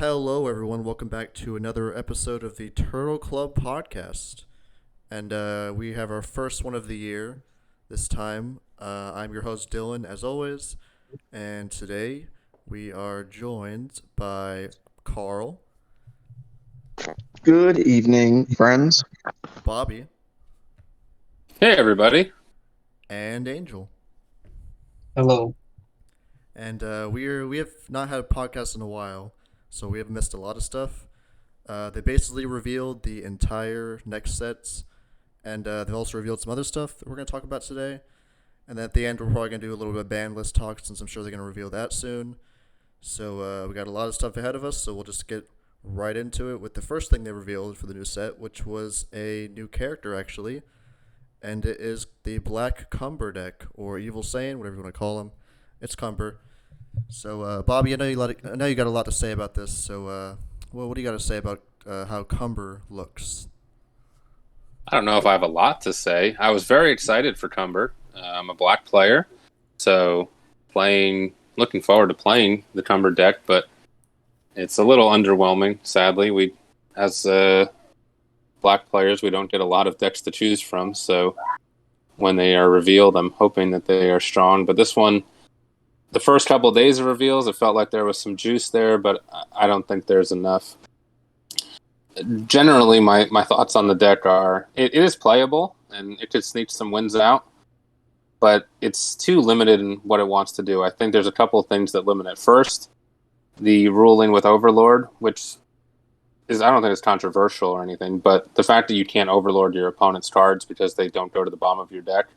Hello, everyone. Welcome back to another episode of the Turtle Club podcast. And we have our first one of the year this time. I'm your host, Dylan, as always. And today we are joined by Carl, Good evening, friends. Bobby, Hey, everybody. and Angel. Hello. And we have not had a podcast in a while, so we have missed a lot of stuff. They basically revealed the entire next sets, and they've also revealed some other stuff that we're going to talk about today. And then at the end, we're probably going to do a little bit of ban list talk since I'm sure they're going to reveal that soon. So we got a lot of stuff ahead of us, so we'll just get right into it with the first thing they revealed for the new set, which was a new character, actually. And it is the Black Cumber deck, or Evil Saiyan, whatever you want to call him. It's Cumber. So, Bobby, I know you got a lot to say about this. So, what do you got to say about how Cumber looks? I don't know if I have a lot to say. I was very excited for Cumber. I'm a black player, so looking forward to playing the Cumber deck, but it's a little underwhelming, sadly. As black players, we don't get a lot of decks to choose from, so when they are revealed, I'm hoping that they are strong. But this one, the first couple of days of reveals, it felt like there was some juice there, but I don't think there's enough. Generally, my thoughts on the deck are it is playable, and it could sneak some wins out, but it's too limited in what it wants to do. I think there's a couple of things that limit it. First, the ruling with Overlord, which I don't think it's controversial or anything, but the fact that you can't Overlord your opponent's cards because they don't go to the bottom of your deck,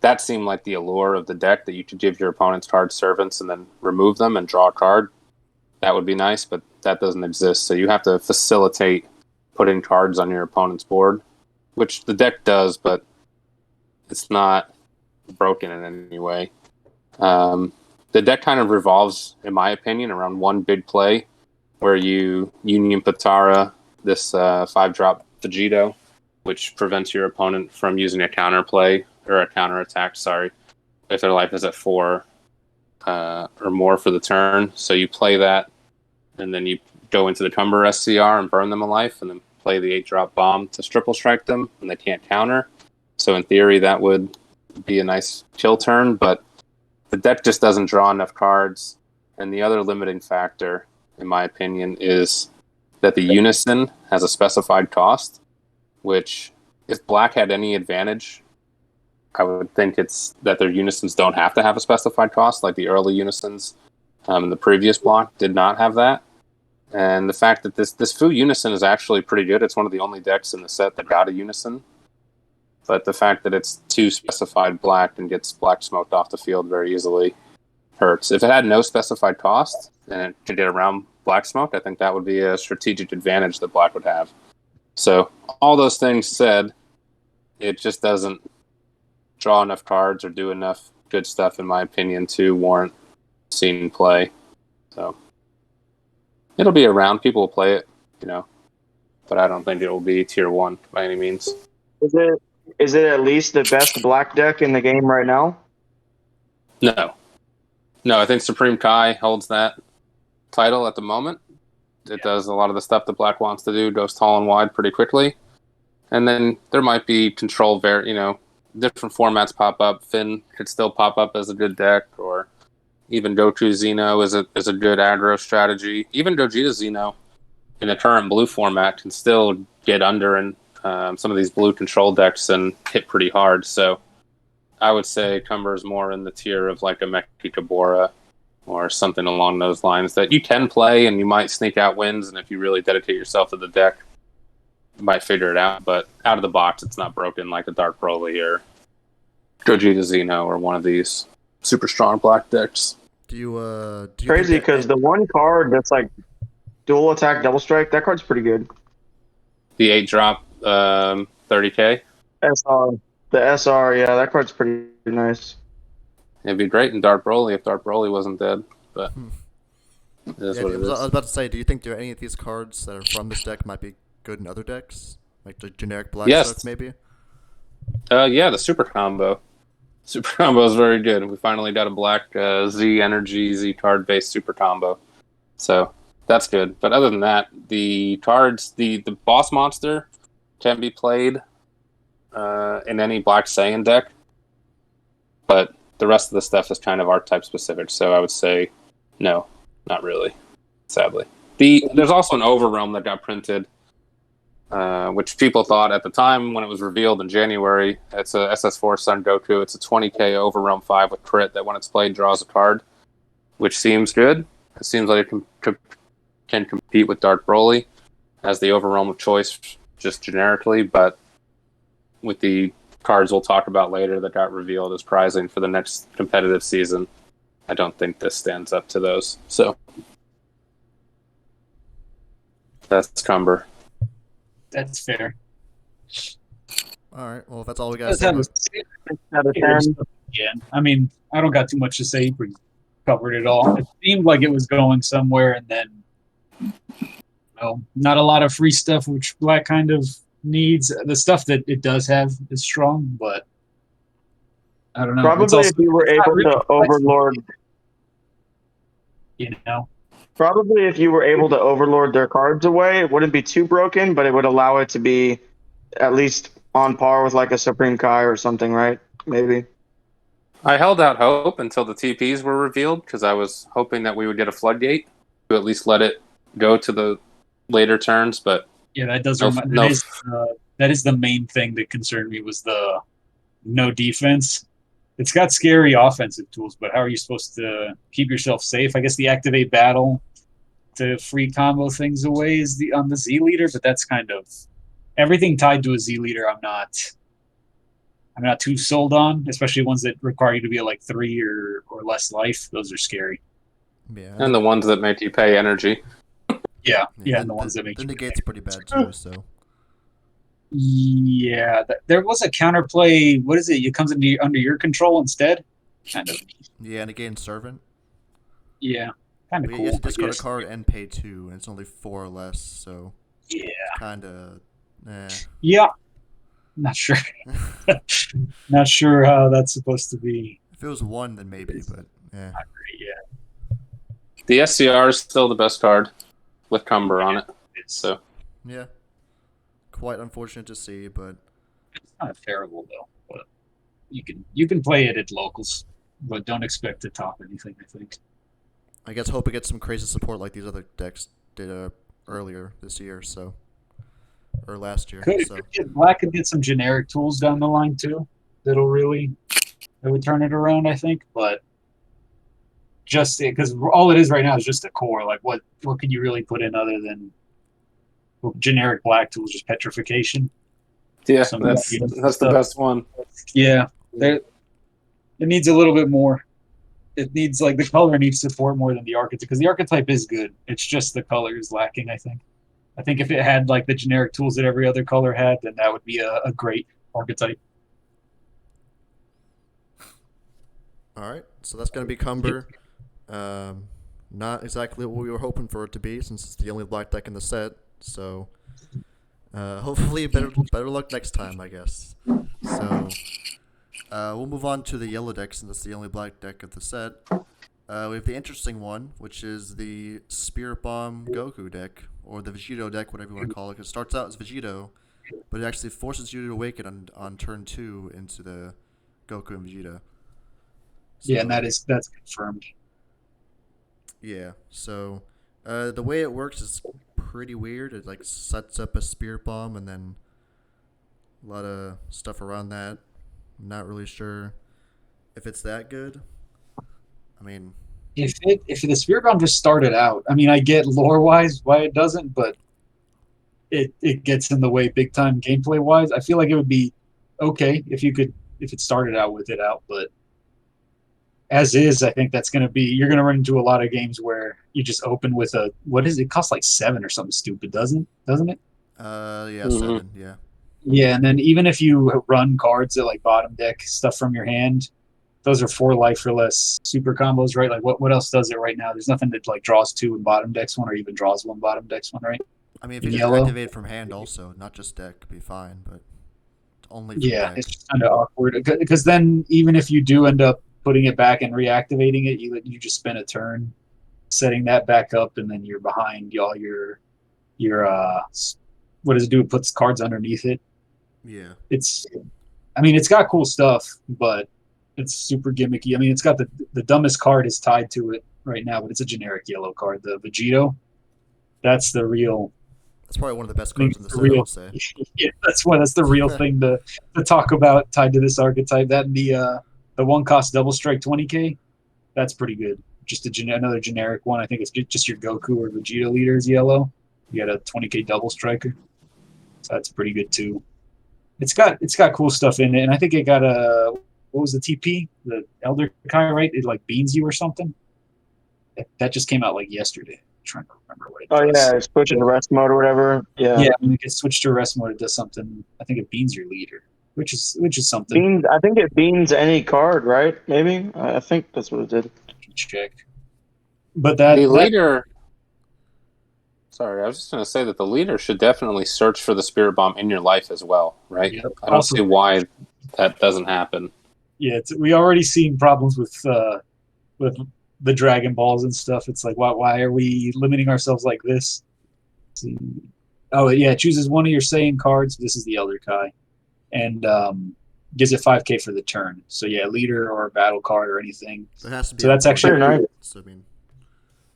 that seemed like the allure of the deck, that you could give your opponent's cards servants and then remove them and draw a card. That would be nice, but that doesn't exist. So you have to facilitate putting cards on your opponent's board, which the deck does, but it's not broken in any way. The deck kind of revolves, in my opinion, around one big play where you Union Patara this 5-drop Vegito, which prevents your opponent from using a counterplay or a counter attack, if their life is at 4 or more for the turn. So you play that, and then you go into the Cumber SCR and burn them a life, and then play the 8-drop bomb to triple strike them, and they can't counter. So in theory, that would be a nice kill turn, but the deck just doesn't draw enough cards. And the other limiting factor, in my opinion, is that the Unison has a specified cost, which, if Black had any advantage, I would think it's that their Unisons don't have to have a specified cost, like the early Unisons in the previous block did not have that. And the fact that this Fu Unison is actually pretty good. It's one of the only decks in the set that got a Unison. But the fact that it's 2 specified black and gets black smoked off the field very easily hurts. If it had no specified cost and it could get around black smoke, I think that would be a strategic advantage that black would have. So all those things said, it just doesn't draw enough cards or do enough good stuff, in my opinion, to warrant seeing play. So it'll be around. People will play it, but I don't think it will be tier 1 by any means. Is it at least the best black deck in the game right now? No, I think Supreme Kai holds that title at the moment. It does a lot of the stuff that black wants to do, goes tall and wide pretty quickly. And then there might be control, different formats pop up. Finn could still pop up as a good deck, or even Goku Xeno is a good aggro strategy. Even Gogeta Xeno in the current blue format can still get under in some of these blue control decks and hit pretty hard. So I would say Cumber is more in the tier of like a Meki Kabora or something along those lines that you can play and you might sneak out wins, and if you really dedicate yourself to the deck, you might figure it out. But out of the box, it's not broken like a Dark Broly or Gogeta Xeno or one of these super strong black decks. Do you Crazy, because the one card that's like dual attack, double strike, that card's pretty good. The 8-drop 30k? SR. The SR, yeah, that card's pretty nice. It'd be great in Dark Broly if Dark Broly wasn't dead, but it is what it is. I was about to say, do you think there are any of these cards that are from this deck might be good in other decks? Like the generic black stuff, maybe? Yeah, the super combo. Super combo is very good. We finally got a black Z energy, Z card based super combo. So That's good. But other than that, the cards, the boss monster can be played in any Black Saiyan deck, but the rest of the stuff is kind of archetype specific. So I would say no, not really. Sadly, there's also an Overrealm that got printed, which people thought at the time when it was revealed in January. It's a SS4 Son Goku. It's a 20k Overrealm 5 with crit that when it's played draws a card, which seems good. It seems like it can compete with Dark Broly as the Overrealm of choice just generically, but with the cards we'll talk about later that got revealed as prizing for the next competitive season, I don't think this stands up to those. So that's Cumber. That's fair. All right. Well, if that's all we got. Let's have a Out of 10. yeah. I mean, I don't got too much to say. We covered it all. It seemed like it was going somewhere, and then not a lot of free stuff, which Black kind of needs. The stuff that it does have is strong, but I don't know. Probably if you were able to overlord, you know. probably if you were able to overlord their cards away, it wouldn't be too broken, but it would allow it to be at least on par with like a Supreme Kai or something, right? Maybe. I held out hope until the TPs were revealed because I was hoping that we would get a floodgate to at least let it go to the later turns, but Yeah, that does. No, That is the main thing that concerned me was the no defense. It's got scary offensive tools, but how are you supposed to keep yourself safe? I guess the activate battle to free combo things away is on the Z leader, but that's kind of everything tied to a Z leader. I'm not too sold on, especially ones that require you to be at like 3 or less life. Those are scary. Yeah. and the ones that make you pay energy. Yeah, Yeah, and the ones that make the you negate's pretty bad too. So Yeah, there was a counterplay. What is it? It comes under your control instead. Kind of. yeah, negate servant. Yeah, kind of You cool. have to discard I a guess. card and pay 2, and it's only 4 or less. So Yeah. kind of. Yeah. Not sure. Not sure how that's supposed to be. If it was 1, then maybe, but yeah. Yeah. The SCR is still the best card with Cumber on it. It's So Yeah. Quite unfortunate to see, but not terrible though. But you can play it at locals, but don't expect to top anything. I think. I guess hope it gets some crazy support like these other decks did earlier this year, so or last year. So Black could get some generic tools down the line too. That would turn it around. I think, but just because all it is right now is just a core. Like what can you really put in other than generic Black tools? Just petrification. yeah, Some that's the stuff. best one. Yeah, it needs a little bit more. It needs like the color needs support more than the archetype because the archetype is good. It's just the color is lacking. I think if it had like the generic tools that every other color had, then that would be a great archetype. all right, so that's gonna be Cumber. Not exactly what we were hoping for it to be, since it's the only Black deck in the set. So hopefully better luck next time, I guess. So we'll move on to the yellow deck, since it's the only Black deck of the set. We have the interesting one, which is the Spirit Bomb Goku deck, or the Vegito deck, whatever you want to call it. 'Cause it starts out as Vegito, but it actually forces you to awaken on turn 2 into the Goku and Vegeta. Yeah, and So- that's confirmed. Yeah, so the way it works is pretty weird. It like sets up a Spirit Bomb and then a lot of stuff around that. I'm not really sure if it's that good. I mean, If the Spirit Bomb just started out, I mean, I get lore wise why it doesn't, but it gets in the way big time gameplay wise. I feel like it would be okay if it started out with it out, but as is, I think that's going to be you're going to run into a lot of games where you just open with what is it? It costs like 7 or something stupid, doesn't it? yeah, Mhm. 7, yeah. Yeah, and then even if you run cards at like bottom deck stuff from your hand, those are 4 life or less super combos, right? Like what else does it right now? There's nothing that like draws 2 in bottom decks one or even draws 1 bottom decks one, right? I mean, if you just Yellow. activate from hand also, not just deck, could be fine, but only from Yeah, deck. it's just kind of awkward because then even if you do end up putting it back and reactivating it, you just spend a turn setting that back up, and then you're behind all your what does it do? It puts cards underneath it. Yeah. It's got cool stuff, but it's super gimmicky. I mean, it's got the dumbest card is tied to it right now, but it's a generic yellow card, the Vegito. That's the real. That's probably one of the best I think cards in the it's set, I the would say. real. Yeah, that's the real thing to talk about tied to this archetype. That and the one cost double strike 20k. That's pretty good. Just another generic one. I think it's just your Goku or Vegeta leaders yellow. You got a 20k double striker, so that's pretty good too. It's got cool stuff in it, and I think it got a what was the TP? The Elder Kai, right? It like beans you or something. That just came out like yesterday. I'm trying to remember what it Oh does. yeah, switch to rest mode or whatever. Yeah. Yeah, when it gets switched to rest mode, it does something. I think it beans your leader, which is something. Beans. I think it beans any card, right? Maybe. I think that's what it did. Check. But that leader. Sorry, I was just going to say that the leader should definitely search for the spirit bomb in your life as well, right? Yep. I don't see why that doesn't happen. Yeah, we already seen problems with the Dragon Balls and stuff. It's like, why are we limiting ourselves like this? Oh yeah, it chooses one of your Saiyan cards. This is the Elder Kai, and gives it 5k for the turn. So yeah, leader or battle card or anything. It has to be So that's actually nice. So, I mean,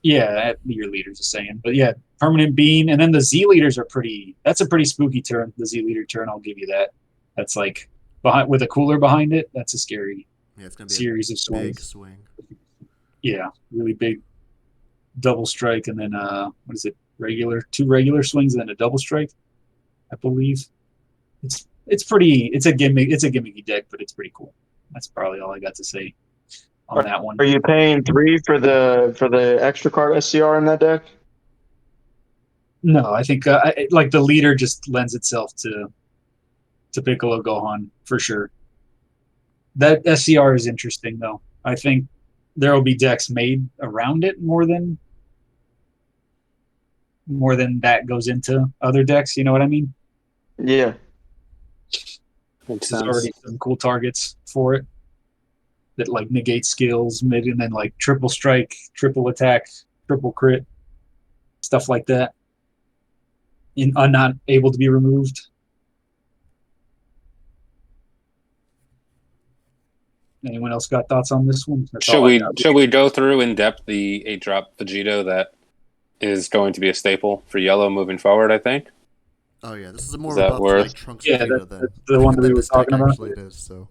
yeah, your leader's a Saiyan, but yeah, permanent bean, and then the Z leaders are pretty. That's a pretty spooky turn. The Z leader turn, I'll give you that. That's like behind with a cooler behind it. That's a scary it's gonna be series of a swings. big swing. Yeah, really big double strike, and then what is it? Two regular swings, and then a double strike. I believe it's pretty. It's a gimmicky deck, but it's pretty cool. That's probably all I got to say on that one. Are you paying 3 for the extra card SCR in that deck? No, I think like the leader just lends itself to Piccolo Gohan for sure. That SCR is interesting though. I think there will be decks made around it more than that goes into other decks. You know what I mean? Yeah. Makes There's sense. already some cool targets for it that like negate skills, mid, and then like triple strike, triple attack, triple crit, stuff like that. Are not able to be removed. Anyone else got thoughts on this one? That's all I got. Should we go through in depth the 8-drop Vegito that is going to be a staple for yellow moving forward? I think. Oh yeah, this is more that about worth- like Trunks Yeah, Vegeta that's the one that we were this deck talking about. actually is, so.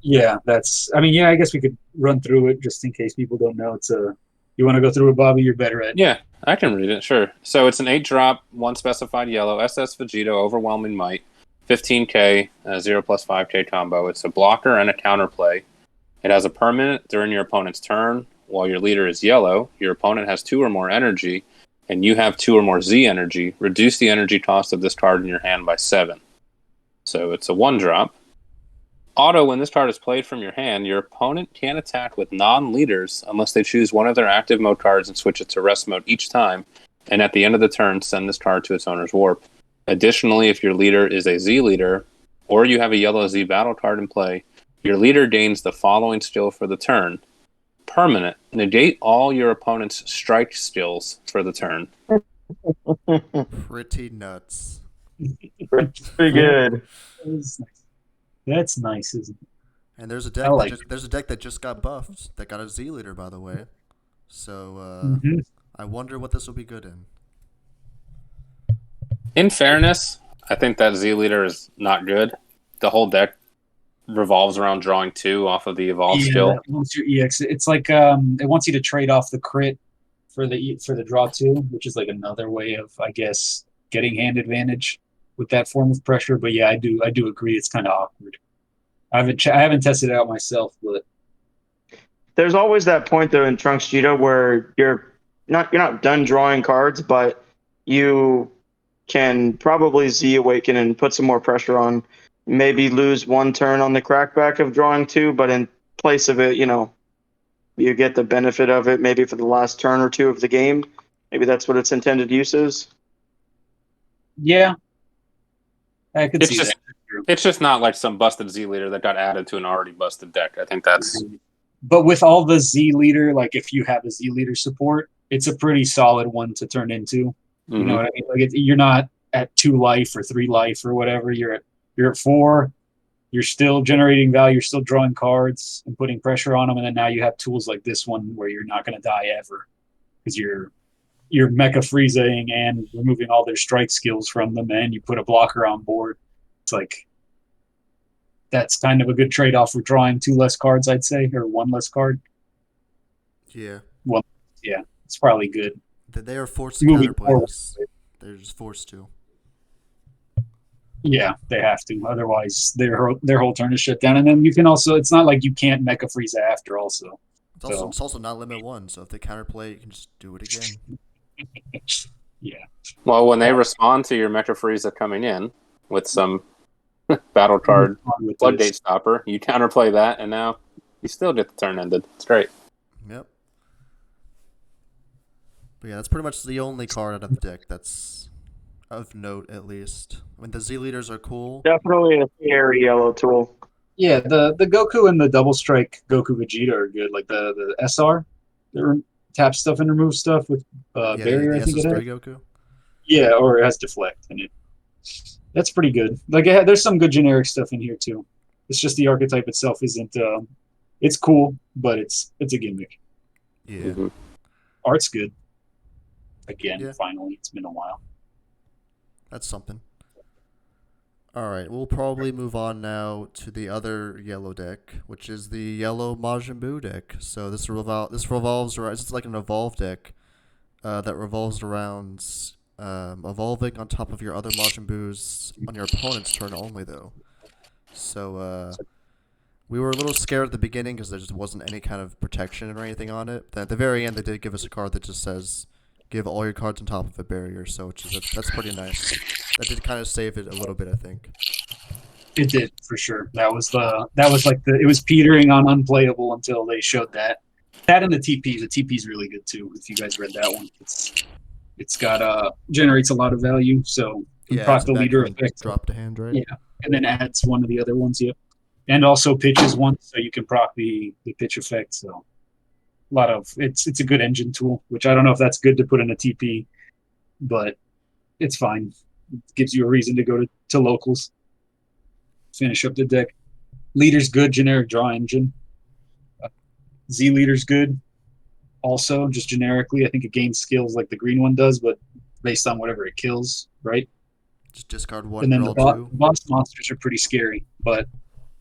Yeah, that's. I mean, yeah, I guess we could run through it just in case people don't know. It's a. You want to go through it, Bobby? You're better at it. Yeah, I can read it. Sure. So it's an 8-drop, one specified yellow SS Vegito, overwhelming might, 15k, 0 plus 5k combo. It's a blocker and a counterplay. It has a permanent during your opponent's turn. While your leader is yellow, your opponent has 2 or more energy, and you have 2 or more Z energy. Reduce the energy cost of this card in your hand by 7. So it's a 1-drop. Auto, when this card is played from your hand, your opponent can attack with non-leaders unless they choose one of their active mode cards and switch it to rest mode each time, and at the end of the turn, send this card to its owner's warp. Additionally, if your leader is a Z leader, or you have a yellow Z battle card in play, your leader gains the following skill for the turn. Permanent. Negate all your opponent's strike skills for the turn. Pretty nuts. Pretty good. That's nice, isn't it? And there's a deck. There's a deck that just got buffed that got a Z leader, by the way. So I wonder what this will be good in. In fairness, I think that Z leader is not good. The whole deck revolves around drawing 2 off of the evolve skill. Once your EX, it's like it wants you to trade off the crit for the draw 2, which is like another way of, I guess, getting hand advantage with that form of pressure. But yeah, I do agree it's kind of awkward. I haven't tested it out myself, but There's always that point though in Trunks Cheetah where you're not done drawing cards, but you can probably Z awaken and put some more pressure on. Maybe lose 1 turn on the crackback of drawing 2, but in place of it, you get the benefit of it maybe for the last turn or 2 of the game. Maybe that's what its intended use is. yeah, I could see that. It's just not like some busted Z leader that got added to an already busted deck. I think that's... But with all the Z leader, like if you have a Z leader support, it's a pretty solid one to turn into. You know Mhm. what I mean? Like you're not at 2 life or 3 life or whatever. You're at 4. You're still generating value. You're still drawing cards and putting pressure on them. And then now you have tools like this one where you're not going to die ever because you're mecha freezing and removing all their strike skills from them, and you put a blocker on board. It's like that's kind of a good trade off for drawing 2 less cards, I'd say, or 1 less card. Yeah. Well, yeah, it's probably good. They are forced to Moving counterplay forward. this. They're just forced to. Yeah, they have to. Otherwise, their whole turn is shut down. And then you can also, it's not like you can't mecha freeze after. Also, It's also not limit 1, so if they counterplay, you can just do it again. yeah, Well, when they respond to your Mecha Frieza coming in with some battle card with Floodgate this. Stopper, you counterplay that, and now you still get the turn ended. It's great. Yep. But yeah, that's pretty much the only card out of the deck that's of note, at least. I mean, the Z leaders are cool. Definitely a scary yellow tool. Yeah, the Goku and the double strike Goku Vegeta are good. Like the SR, that tap stuff and remove stuff with barrier. The I think it has. SS3 Goku. Yeah, or it has deflect in it. That's pretty good. Like there's some good generic stuff in here too. It's just the archetype itself isn't. It's cool, but it's a gimmick. Yeah. Mhm. Art's good. Again, Yeah. finally, it's been a while. That's something. Alright, we'll probably move on now to the other yellow deck, which is the yellow Majin Buu deck. So this revolves around, it's like an evolve deck that revolves around evolving on top of your other Majin Buus on your opponent's turn only, though. So we were a little scared at the beginning because there just wasn't any kind of protection or anything on it. Then at the very end, they did give us a card that just says, give all your cards on top of a barrier, so that's pretty nice. That did kind of save it a little bit, I think. It did for sure. That was like it was petering on unplayable until they showed that. That and the TP. The TP is really good too. If you guys read that one, it's got generates a lot of value. So you proc it's a the leader background effect. drop to hand, right? Yeah, and then adds one of the other ones. Yep, and also pitches one, so you can proc the pitch effect. So a lot of it's a good engine tool, which I don't know if that's good to put in a TP, but it's fine. It gives you a reason to go to locals. Finish up the deck. Leader's good, generic draw engine. Z leader's good. Also, just generically, I think it gains skills like the green one does, but based on whatever it kills, right? Just discard one, And then draw the two. boss monsters are pretty scary, but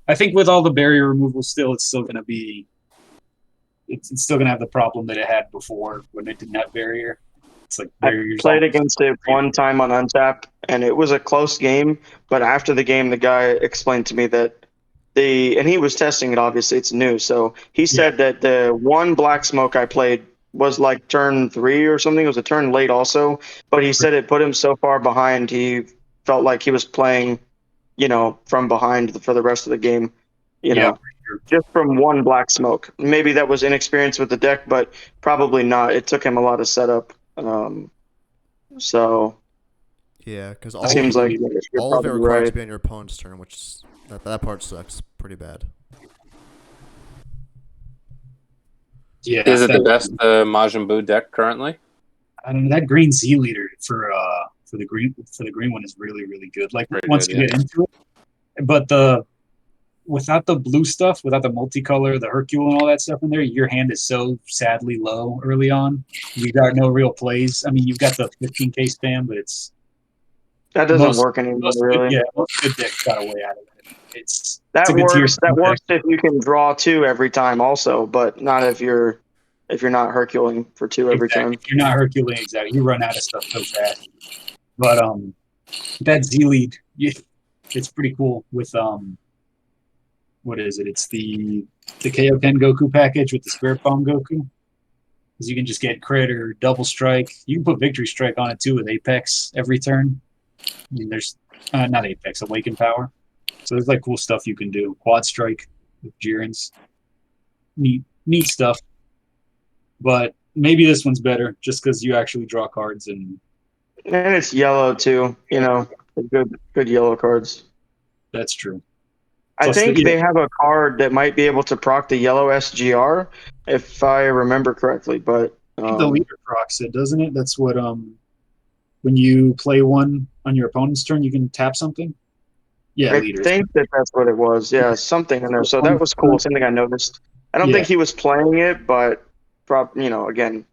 I think with all the barrier removal, it's still going to be. It's still going to have the problem that it had before when it didn't have barrier. It's like I barriers. played against it one time on Untap, and it was a close game. But after the game, the guy explained to me that and he was testing it. Obviously, it's new, so he said that the one black smoke I played was like turn 3 or something. It was a turn late also, but he said it put him so far behind he felt like he was playing, from behind for the rest of the game. Just from one black smoke. Maybe that was inexperience with the deck, but probably not. It took him a lot of setup. So Yeah, because it seems like you're all of it probably requires right. to be on your opponent's turn, which that part sucks pretty bad. Yeah, Is it the best Majin Buu deck currently? I don't know, that green Z leader for the green one is really really good. Like Very once good, you get into it, but without the blue stuff, without the multicolor, the Hercule and all that stuff in there, your hand is so sadly low early on. You got no real plays. I mean, you've got the 15k spam, but That doesn't work anymore, really. Most good decks got a way out of it. It's That a good tier works. That deck. works if you can draw 2 every time, also, but not if you're not Herculing for 2 every Exactly. time. If you're not Herculean, exactly. You run out of stuff so fast. But that Z lead, it's pretty cool with what is it? It's the Kaioken Goku package with the Spirit Bomb Goku. Because you can just get crit or double strike. You can put Victory Strike on it too with Apex every turn. I mean, there's not Apex, Awaken Power. So there's like cool stuff you can do. Quad Strike with Jiren's. Neat stuff. But maybe this one's better just because you actually draw cards and And it's yellow too. Good yellow cards. that's true. I Plus think they have a card that might be able to proc the yellow SGR, if I remember correctly. But I think the leader procs it, doesn't it? That's what when you play one on your opponent's turn, you can tap something. Yeah, I leaders. think that's what it was. Yeah, something in there. So that was cool. Something I noticed. I don't think he was playing it, but again,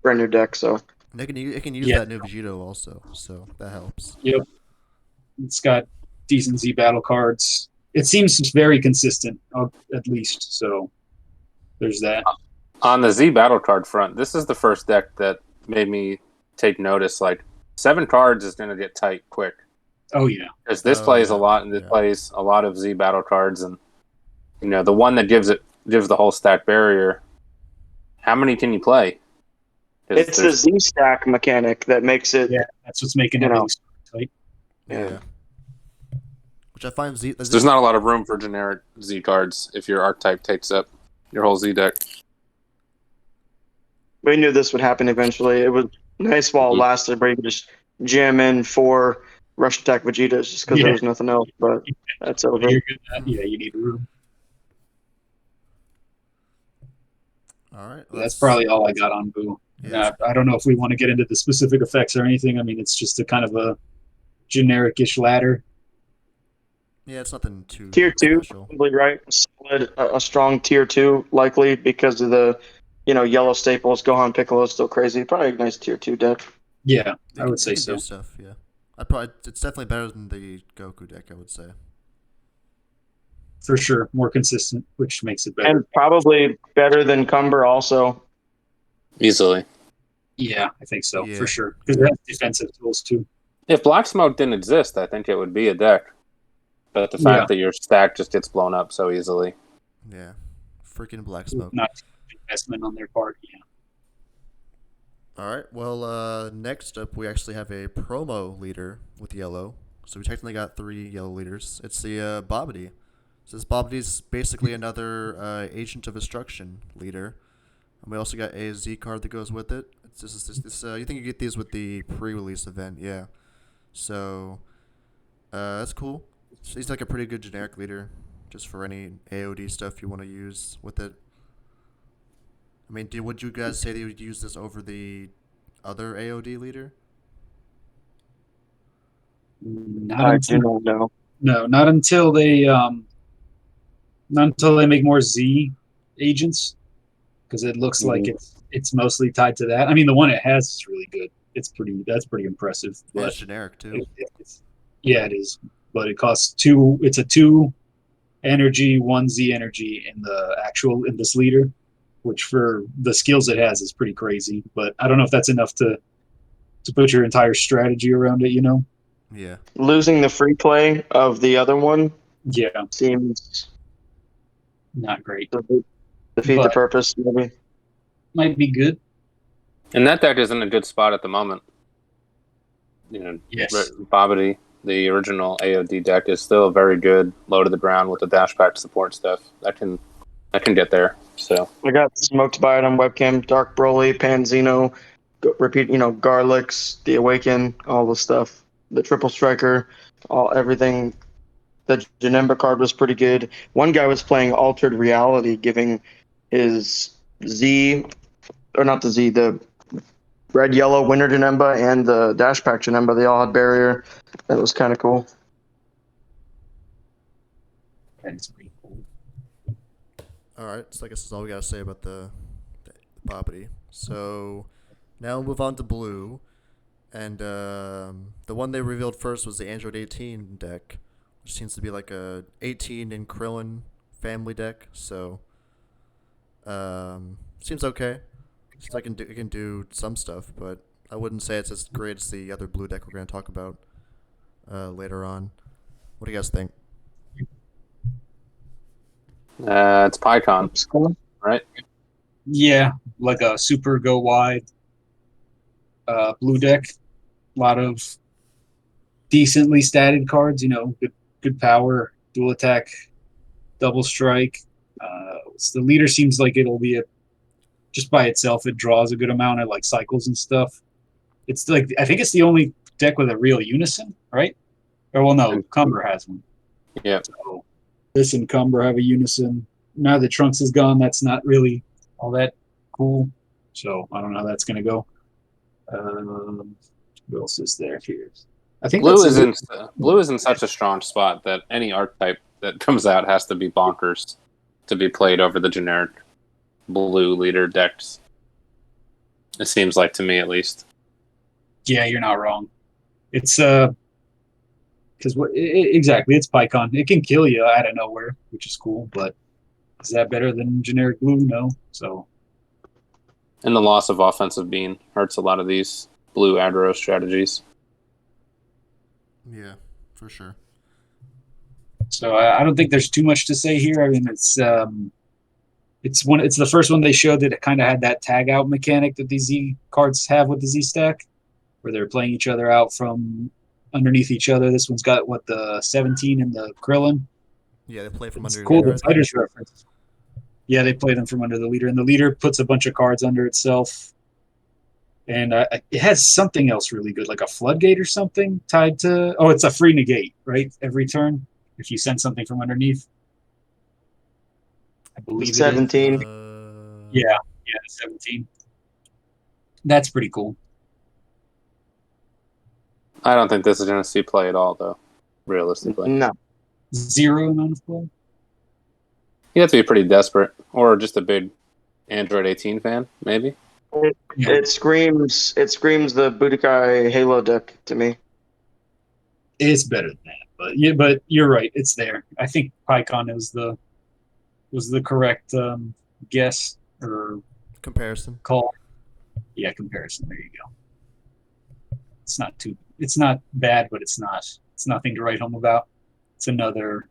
brand new deck. So And it can use Yeah. that new Vegito also, so that helps. Yep. It's got decent Z battle cards. It seems very consistent, at least. So there's that. On the Z battle card front, this is the first deck that made me take notice. Like 7 cards is going to get tight quick. Oh yeah. Because this Oh, plays yeah. a lot, and this Yeah. plays a lot of Z battle cards, and the one that gives the whole stack barrier. How many can you play? 'Cause it's the Z stack mechanic that makes it. Yeah, that's what's making it really tight. Yeah. Which I find there's not a lot of room for generic Z cards if your archetype takes up your whole Z deck. We knew this would happen eventually. It was nice while it lasted, but you could just jam in 4 rush attack Vegetas just because there was nothing else. But that's over. You're good at that. Yeah, you need room. All right. That's probably all I got on Boo. Yeah. I don't know if we want to get into the specific effects or anything. I mean, it's just a kind of a generic-ish ladder. Yeah, it's nothing too Tier 2, special. probably right. Solid, a strong tier 2, likely because of the yellow staples. Gohan Piccolo is still crazy. Probably a nice tier 2 deck. Yeah, They I can- would say they can so. do stuff, yeah. It's definitely better than the Goku deck, I would say. For sure. More consistent, which makes it better. And probably better than Cumber also. Easily. Yeah, I think so, Yeah. for sure. Because it has defensive tools, too. If Black Smoke didn't exist, I think it would be a deck. But the fact Yeah. that your stack just gets blown up so easily. Yeah. Freaking Black Smoke. Not too much investment on their part, yeah. All right. Well, next up, we actually have a promo leader with yellow. So we technically got 3 yellow leaders. It's the Bobbity. So this Bobbity's basically another Agent of Destruction leader. And we also got a Z card that goes with it. It's this. You think you get these with the pre-release event? Yeah. So that's cool. So he's like a pretty good generic leader, just for any AOD stuff you want to use with it. I mean, would you guys say that you would use this over the other AOD leader? I do not know. No, not until they make more Z agents, because it looks like it's mostly tied to that. I mean, the one it has is really good. That's pretty impressive. Yeah, But it's generic too. yeah, it is. But it costs 2. It's a 2 energy, 1 Z energy in this leader, which for the skills it has is pretty crazy. But I don't know if that's enough to put your entire strategy around it. Yeah. Losing the free play of the other one Yeah, seems not great. to defeat the But- purpose, maybe. Might be good. And that deck is in a good spot at the moment. Yes. Bobbity, the original AOD deck, is still very good, low to the ground with the dash pack support stuff. That can get there. So I got Smoked by it on webcam, Dark Broly, Panzino, Garlics, The Awaken, all the stuff. The Triple Striker, everything. The Janemba card was pretty good. One guy was playing Altered Reality, giving his Z, or not the Z, the red, yellow Winter Janemba and the Dash Pack Janemba. They all had barrier. That was kind of cool. That's pretty cool. All right. So I guess that's all we gotta say about the Bobbity. So now we'll move on to blue, and the one they revealed first was the Android 18 deck, which seems to be like a 18 in Krillin family deck. So seems okay. Seems like it can do some stuff, but I wouldn't say it's as great as the other blue deck we're gonna talk about later on. What do you guys think? it's PyCon, right? Yeah, like a super go wide blue deck. A lot of decently statted cards. Good power, dual attack, double strike. The leader seems like it'll be just by itself. It draws a good amount of like cycles and stuff. It's like I think it's the only deck with a real unison, right? Or well, no, Cumber has one. Yeah. So this and Cumber have a unison. Now that Trunks is gone, that's not really all that cool. So I don't know how that's going to go. What else is there here? I think Blue that's is it. in such a strong spot that any archetype that comes out has to be bonkers to be played over the generic blue leader decks. It seems like to me, at least. Yeah, you're not wrong. It's because exactly, it's PyCon. It can kill you out of nowhere, which is cool. But is that better than generic blue? No. So And the loss of offensive beam hurts a lot of these blue aggro strategies. Yeah, for sure. So I don't think there's too much to say here. I mean, it's the first one they showed that it kind of had that tag out mechanic that these Z cards have with the Z stack, where they're playing each other out from underneath each other. This one's got the 17 and the Krillin. Yeah, they play from It's under cool. your The fighters reference. Yeah, they play them from under the leader, and the leader puts a bunch of cards under itself. And it has something else really good, like a floodgate or something tied to. Oh, it's a free negate, right? Every turn, if you send something from underneath. I believe it is. 17. Yeah, 17. That's pretty cool. I don't think this is going to see play at all, though, realistically. No. 0 amount of play. You have to be pretty desperate, or just a big Android 18 fan, maybe. It screams the Budokai Halo deck to me. It's better than that, but you're right. It's there. I think PyCon was the correct guess or comparison. call. Yeah, comparison. There you go. It's not bad, but it's nothing to write home about. It's another.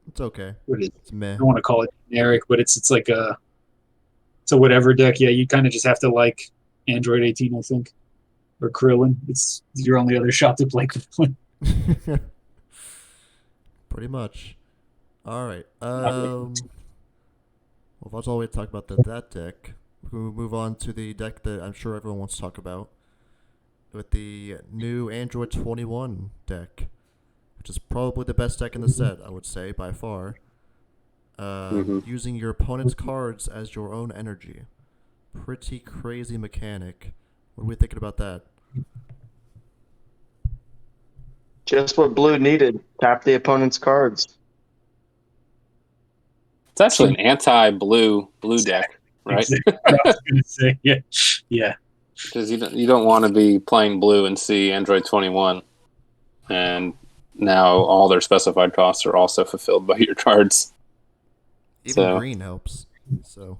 It's okay. What is it? It's meh. I don't want to call it generic, but it's like it's a whatever deck. Yeah, you kind of just have to like Android 18, I think, or Krillin. It's your only other shot to play Krillin. Pretty much. All right. Well, that's all we talk about that deck. We'll move on to the deck that I'm sure everyone wants to talk about, with the new Android 21 deck, which is probably the best deck in the set, I would say, by far. Using your opponent's cards as your own energy. Pretty crazy mechanic. What are we thinking about that? Just what blue needed. Tap the opponent's cards. It's actually an anti-blue deck, right? I was gonna say, yeah. Because you don't want to be playing blue and see Android 21, and now all their specified costs are also fulfilled by your cards. Even green helps. So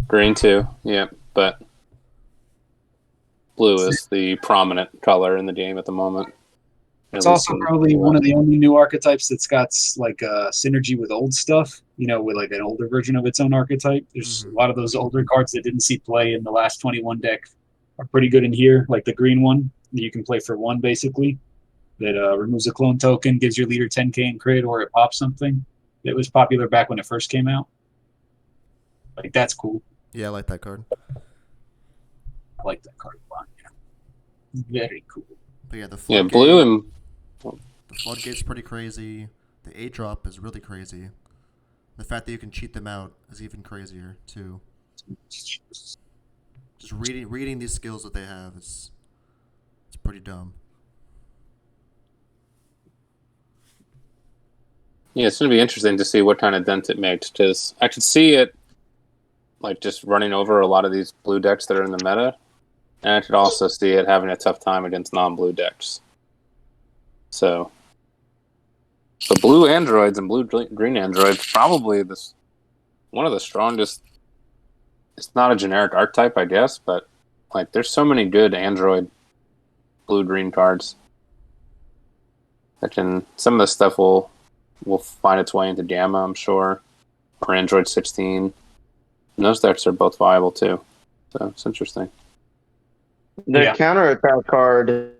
green too, yeah, but blue is the prominent color in the game at the moment. It's also probably one of the only new archetypes that's got like a synergy with old stuff, with like an older version of its own archetype. There's a lot of those older cards that didn't see play in the last 21 deck are pretty good in here, like the green one that you can play for 1 basically, that removes a clone token, gives your leader 10k in crit, or it pops something. It was popular back when it first came out. Like, that's cool. yeah, I like that card. I like that card a lot, yeah. Very cool. But yeah, blue and the floodgate's pretty crazy. The 8-drop is really crazy. The fact that you can cheat them out is even crazier too. Just reading these skills that they have is it's pretty dumb. yeah, it's going to be interesting to see what kind of dent it makes, because I could see it like just running over a lot of these blue decks that are in the meta, and I could also see it having a tough time against non-blue decks. So, the blue androids and blue-green androids probably one of the strongest. It's not a generic archetype, I guess, but like there's so many good android blue-green cards. Some of the stuff will find its way into Gamma, I'm sure, or Android 16. And those decks are both viable too, so it's interesting. The counterattack card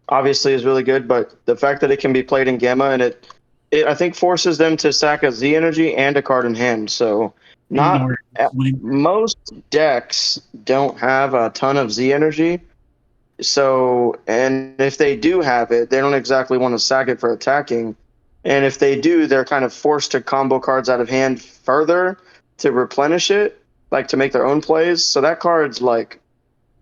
obviously is really good, but the fact that it can be played in Gamma and it I think forces them to sack a Z energy and a card in hand. So most decks don't have a ton of Z energy. So, and if they do have it, they don't exactly want to sack it for attacking. And if they do, they're kind of forced to combo cards out of hand further to replenish it, like to make their own plays. So that card's like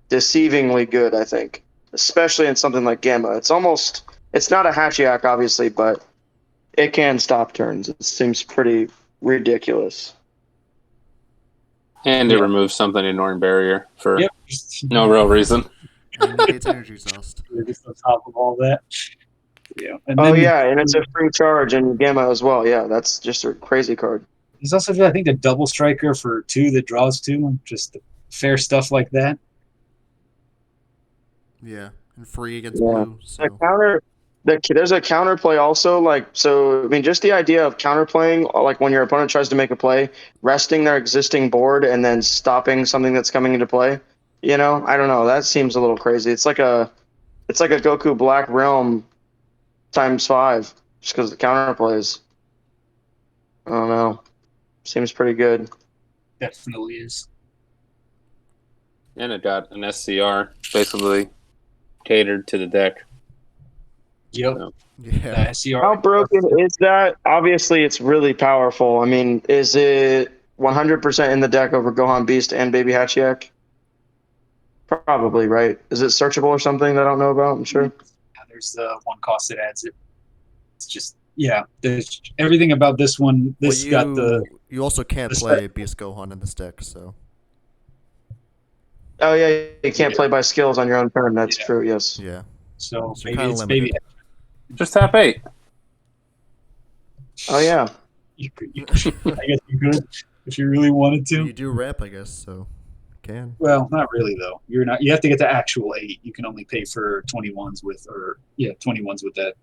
deceivingly good, I think, especially in something like Gamma. It's not a Hatchiyak, obviously, but it can stop turns. It seems pretty ridiculous. And it removes something ignoring barrier for Yep. no real reason. And negates energy exhaust. Just on top of all that. Yeah. And Oh then yeah, and it's a free charge in Gamma as well. Yeah, that's just a crazy card. there's also, I think, a double striker for 2 that draws 2. Just fair stuff like that. Yeah, and free against Yeah. blue. So There's a counterplay also. Like, so I mean, just the idea of counterplaying, like when your opponent tries to make a play, resting their existing board and then stopping something that's coming into play. You know, I don't know. That seems a little crazy. It's like a Goku Black Realm times 5, just because the counterplays. I don't know. Seems pretty good. Definitely is. And it got an SCR, basically catered to the deck. Yep. yeah, The SCR. How broken is that? Obviously, it's really powerful. I mean, is it 100% in the deck over Gohan Beast and Baby Hatchiyak? Probably, right? Is it searchable or something that I don't know about? I'm sure. Yeah, there's the one cost that adds it. It's just, yeah. There's everything about this one. This well, got the. you also can't the play Beast Gohan in this deck, so Oh yeah, you can't play by skills on your own turn. That's Yeah. true. Yes. yeah. So So maybe kinda it's limited. baby. Just tap 8. Oh yeah. I guess you could if you really wanted to. You do ramp, I guess, so can. Well, not really though. You're not. You have to get the actual 8. You can only pay for 21s with, 21s with that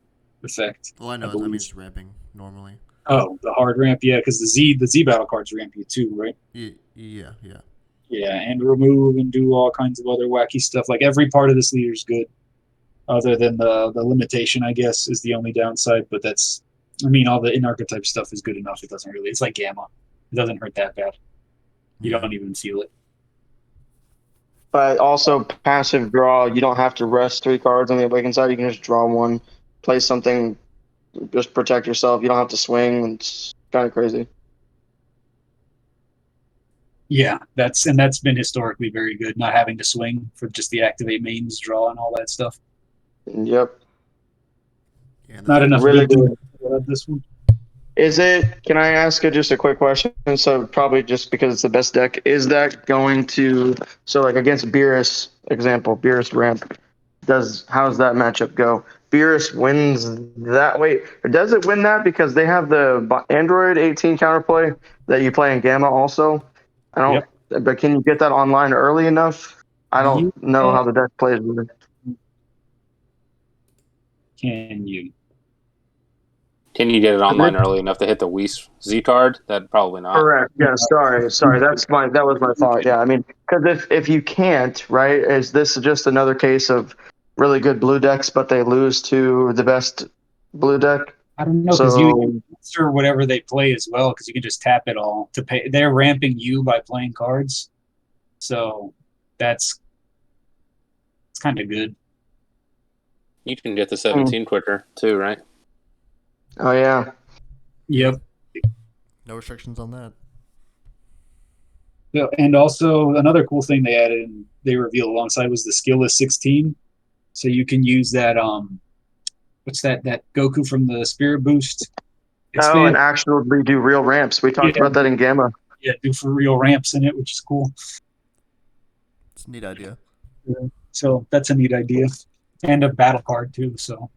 effect. Well, I know. I That believe. means ramping normally. Oh, the hard ramp, yeah, because the Z battle cards ramp you too, right? Yeah. Yeah, and remove and do all kinds of other wacky stuff. Like every part of this leader is good, other than the limitation, I guess, is the only downside. But that's, I mean, all the in archetype stuff is good enough. It doesn't really. It's like Gamma. It doesn't hurt that bad. You don't even feel it. But also passive draw. You don't have to rest 3 cards on the awakened side. You can just draw 1, play something, just protect yourself. You don't have to swing. It's kind of crazy. Yeah, that's been historically very good. Not having to swing for just the activate mains, draw, and all that stuff. Yep. Yeah, Not enough Really good good. to this one. Is it? Can I ask just a quick question? So probably just because it's the best deck, is that going to? So like against Beerus, example, Beerus ramp. How's that matchup go? Beerus wins that. Wait, or does it win that because they have the Android 18 counterplay that you play in Gamma also? I don't. But can you get that online early enough? I don't know how the deck plays. Can you? Can you get it online early enough to hit the Whis Z card? That probably not. Correct. Yeah. Sorry. That was my thought. Yeah. I mean, because if you can't, right? Is this just another case of really good blue decks, but they lose to the best blue deck? I don't know because you answer whatever they play as well because you can just tap it all to pay. They're ramping you by playing cards, so it's kind of good. You can get the 17 quicker too, right? Oh yeah. Yep. No restrictions on that. So, and also another cool thing they added and they revealed alongside was the skill is 16, so you can use that what's that Goku from the Spirit Boost? Oh, and actually do real ramps. We talked about that in Gamma. Yeah, do for real ramps in it, which is cool. It's a neat idea. Yeah. So that's a neat idea, and a battle card too. So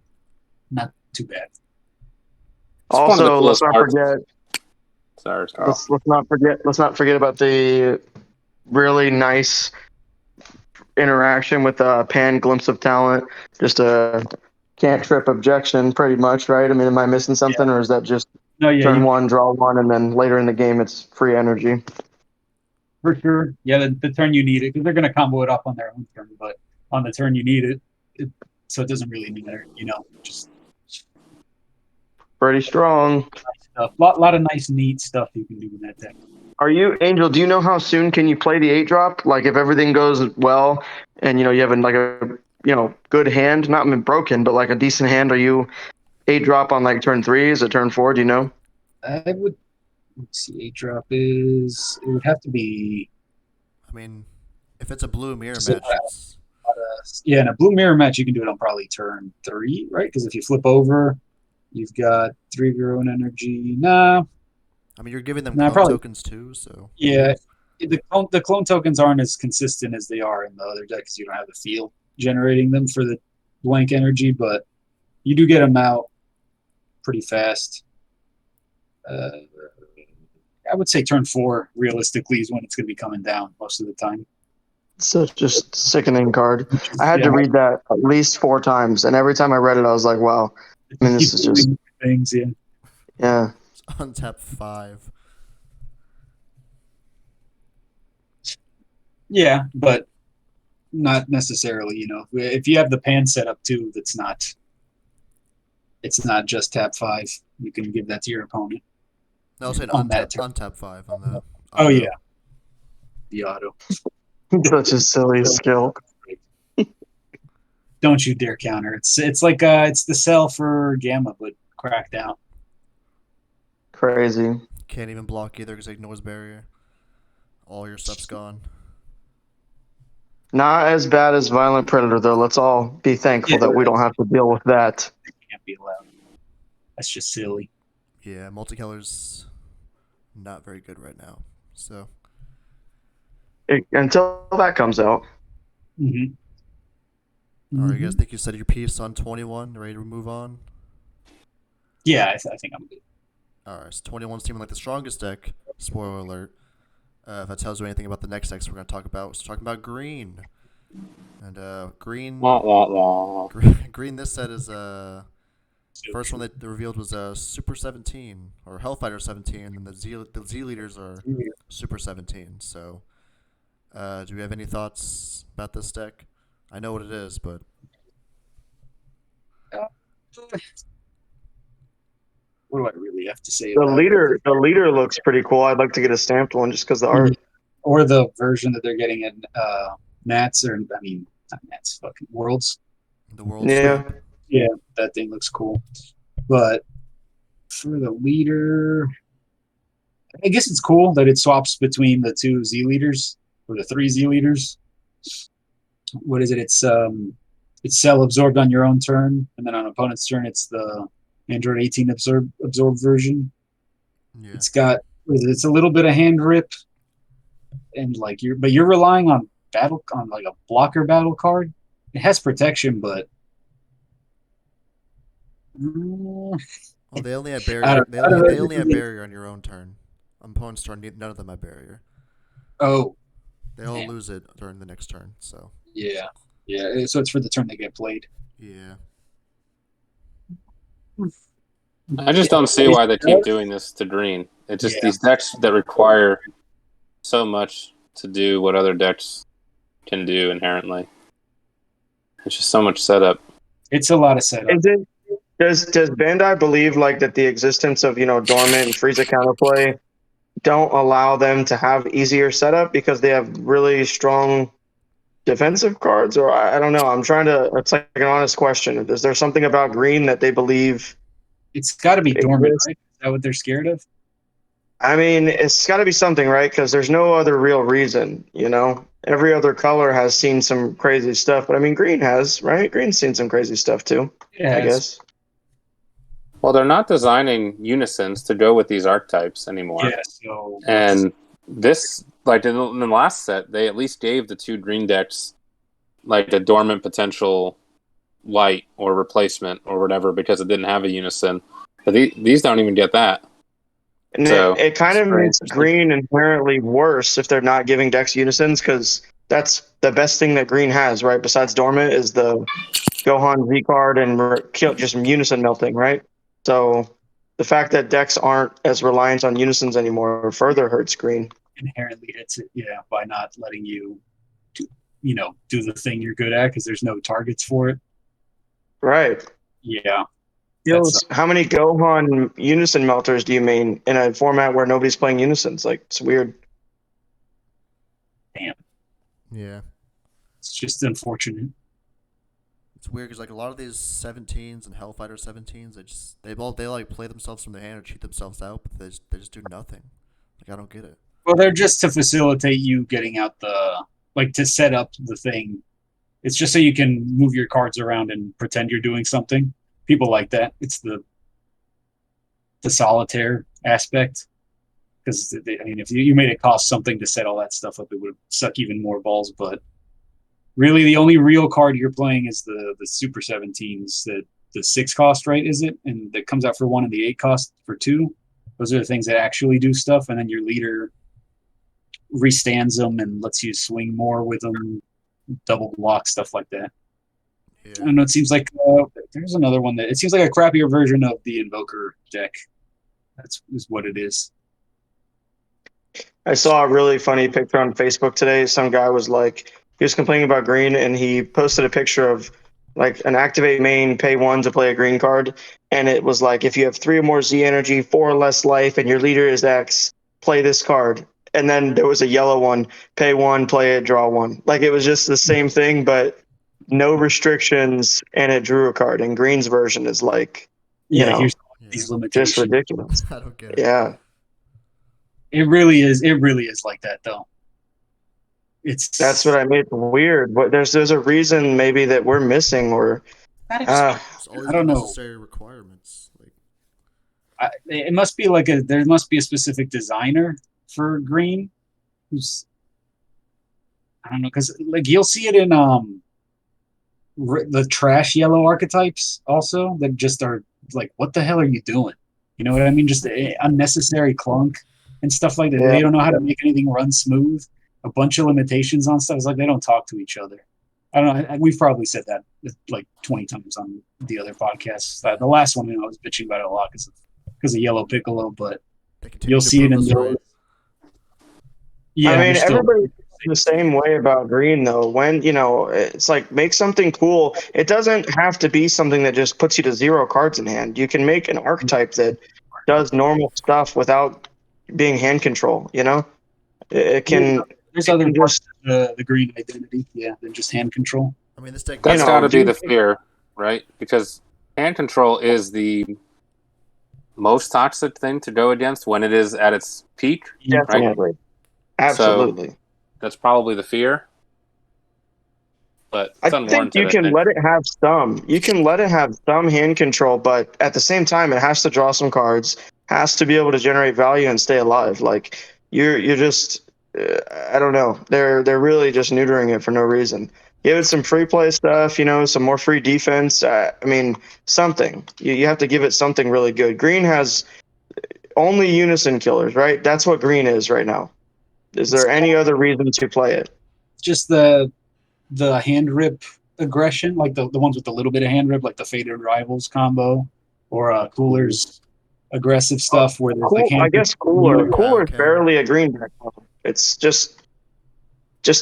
not too bad. Also, let's not forget. Sorry. Let's not forget about the really nice interaction with Pan Glimpse of Talent. Just a cantrip objection, pretty much, right? I mean, am I missing something, or is that just turn 1, draw 1, and then later in the game it's free energy? For sure. Yeah, the turn you need it because they're going to combo it up on their own turn, but on the turn you need it, so it doesn't really matter, just pretty strong. Nice stuff. Lot of nice, neat stuff you can do in that deck. Are you, Angel, do you know how soon can you play the 8-drop? Like, if everything goes well and, you have a good hand, not broken, but like a decent hand, are you 8-drop on like turn 3? Is it turn 4? Do you know? I would Let's see, 8-drop is. It would have to be. I mean, if it's a blue mirror Just a match, lot it's Yeah, in a blue mirror match, you can do it on probably turn 3, right? Because if you flip over, you've got 3 of your own energy. Nah, I mean, you're giving them nah, clone probably. tokens too, so Yeah, the clone tokens aren't as consistent as they are in the other deck because you don't have the field generating them for the blank energy, but you do get them out pretty fast. I would say turn 4 realistically is when it's going to be coming down most of the time. So just sickening card. I had Yeah, to read that at least 4 times, and every time I read it, I was like, "Wow." I mean, this keep is just doing things. Yeah, yeah. it's untap 5. yeah, but not necessarily. If you have the pan set up too, it's not just tap 5. You can give that to your opponent No, I was saying on that turn. untap 5 on the Oh auto. yeah, the auto. Such a silly skill. Don't you dare counter. It's like it's the cell for Gamma, but cracked out. Crazy. Can't even block either because it ignores barrier. All your stuff's gone. Not as bad as Violent Predator, though. Let's all be thankful Yeah, that we don't have to deal with that. Can't be allowed. That's just silly. Yeah, multicolor's not very good right now. So Until that comes out. Mm-hmm. all right, you guys think you said your piece on 21? Ready to move on? Yeah, I think I'm good. All right, so 21's teaming like the strongest deck. Spoiler alert. If that tells you anything about the next decks we're going to talk about, we're talking about green. And green, Wah, wah, wah. green. This set is first one they revealed was Super 17 or Hellfighter 17, and the Z leaders are Super 17. So, do we have any thoughts about this deck? I know what it is, but What do I really have to say The about leader looks pretty cool. I'd like to get a stamped one just because the art. or the version that they're getting in Nats or I mean not Nats, fucking Worlds. the world. Yeah. Stamp. Yeah, that thing looks cool. But for the leader, I guess it's cool that it swaps between the 2 Z leaders or the 3 Z leaders. What is it? It's cell absorbed on your own turn, and then on opponent's turn, it's the Android 18 absorbed version. Yeah. It's a little bit of hand rip, and like you're relying on like a blocker battle card. It has protection, but Well, they only have I barrier. don't- I don't They know. only have barrier on your own turn. On opponent's turn, none of them have barrier. oh They all Man. lose it during the next turn. So yeah. So it's for the turn they get played. yeah. I just don't see why they keep doing this to green. It's just these decks that require so much to do what other decks can do inherently. It's just so much setup. It's a lot of setup. Does Bandai believe like that the existence of dormant and Frieza counterplay don't allow them to have easier setup because they have really strong defensive cards? Or I don't know. I'm trying to. It's like an honest question. Is there something about green that they believe? It's got to be dormant, exists? right? Is that what they're scared of? I mean, it's got to be something, right? Because there's no other real reason. Every other color has seen some crazy stuff, but I mean, green has, right? Green's seen some crazy stuff too. Yeah, I guess. Well, they're not designing unisons to go with these archetypes anymore. Yeah, so And this, like in the last set, they at least gave the 2 green decks like a dormant potential light or replacement or whatever because it didn't have a unison. But these don't even get that. And So, it kind it's of very makes interesting. green inherently worse if they're not giving decks unisons, because that's the best thing that green has, right? Besides dormant is the Gohan Z card and just unison melting, right? So the fact that decks aren't as reliant on unisons anymore further hurts green. inherently hits it, by not letting you, do the thing you're good at because there's no targets for it. Right. Yeah, How many Gohan unison melters do you mean in a format where nobody's playing unisons? Like, it's weird. damn, Yeah. it's just unfortunate. It's weird because like a lot of these 17s and Hellfighter 17s, they like play themselves from their hand or cheat themselves out, but they just do nothing. Like I don't get it. Well, they're just to facilitate you getting out to set up the thing. It's just so you can move your cards around and pretend you're doing something. People like that. It's the solitaire aspect. Because I mean, if you made it cost something to set all that stuff up, it would suck even more balls. But really, the only real card you're playing is the Super 17s. The 6 cost, right? Is it? And that comes out for 1 and the 8 cost for 2. Those are the things that actually do stuff. And then your leader restands them and lets you swing more with them, double block, stuff like that. Yeah. I don't know. It seems like there's another one that it seems like a crappier version of the Invoker deck. Is what it is. I saw a really funny picture on Facebook today. Some guy was like, he was complaining about green, and he posted a picture of like an activate main, pay 1 to play a green card, and it was like, if you have 3 or more Z energy, 4 or less life, and your leader is X, play this card. And then there was a yellow one, pay 1, play it, draw 1. Like it was just the same thing, but no restrictions, and it drew a card. And green's version is like, Here's Yeah. these limitations. just ridiculous. I don't get it. Yeah. It really is. It really is like that, though. That's what I mean. It's weird. But there's a reason maybe that we're missing, or It's all these I don't know. unnecessary requirements. Like it must be there must be a specific designer for green who's I don't know, because like you'll see it in the trash yellow archetypes also that just are like, what the hell are you doing? You know what I mean? Just unnecessary clunk and stuff like that. Yeah. They don't know how to make anything run smooth. A bunch of limitations on stuff. It's like they don't talk to each other. I don't know. We've probably said that like 20 times on the other podcasts. The last one, I was bitching about it a lot because of Yellow Piccolo, but they continue you'll to see it prove in us the. right. Yeah, I mean, they're still- everybody feels the same way about green, though. When, it's like, make something cool. It doesn't have to be something that just puts you to 0 cards in hand. You can make an archetype that does normal stuff without being hand control, It can. There's it other can parts just, of the green identity, than just hand control. I mean, this deck. That's know, got to be you- the fear, right? Because hand control is the most toxic thing to go against when it is at its peak. definitely. Absolutely. That's probably the fear. But I it's think unwarranted. you can let it have some. You can let it have some hand control, but at the same time, it has to draw some cards, has to be able to generate value and stay alive. Like you're just, I don't know. They're really just neutering it for no reason. Give it some free play stuff, some more free defense. I mean, something. You have to give it something really good. Green has only unison killers, right? That's what green is right now. Is there any other reason to play it? Just the hand rip aggression, like the ones with a little bit of hand rip, like the Faded Rivals combo, or Cooler's aggressive stuff where there's Cool. like hand I guess Cooler. Yeah, Cooler is okay. barely a green deck. It's just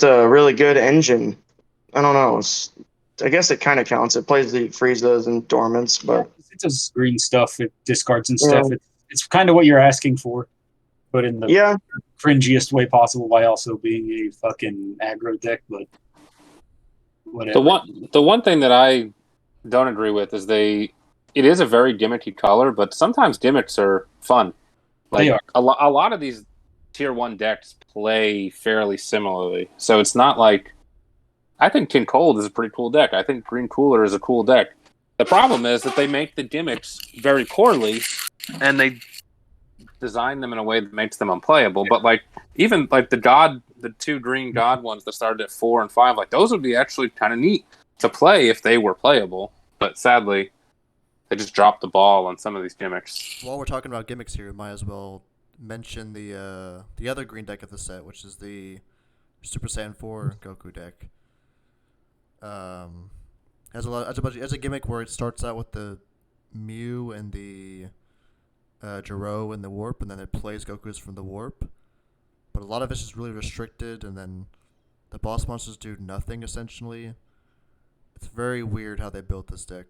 a really good engine. I don't know. I guess it kind of counts. It plays the Friezas and Dormants, but It does green stuff, it discards and Yeah. stuff. It's kind of what you're asking for, but in the yeah, cringiest way possible by also being a fucking aggro deck, but whatever. The one thing that I don't agree with is it is a very gimmicky color, but sometimes gimmicks are fun. They are. A lot of these tier 1 decks play fairly similarly. So it's not like I think Tin Cold is a pretty cool deck. I think Green Cooler is a cool deck. The problem is that they make the gimmicks very poorly and they design them in a way that makes them unplayable. But even the 2 green God ones that started at 4 and 5, those would be actually kind of neat to play if they were playable. But sadly, they just dropped the ball on some of these gimmicks. While we're talking about gimmicks here, we might as well mention the other green deck of the set, which is the Super Saiyan 4 Goku deck. Has a gimmick where it starts out with the Mew and the Jiro and the Warp, and then it plays Goku's from the Warp. But a lot of it's just really restricted, and then the boss monsters do nothing essentially. It's very weird how they built this deck.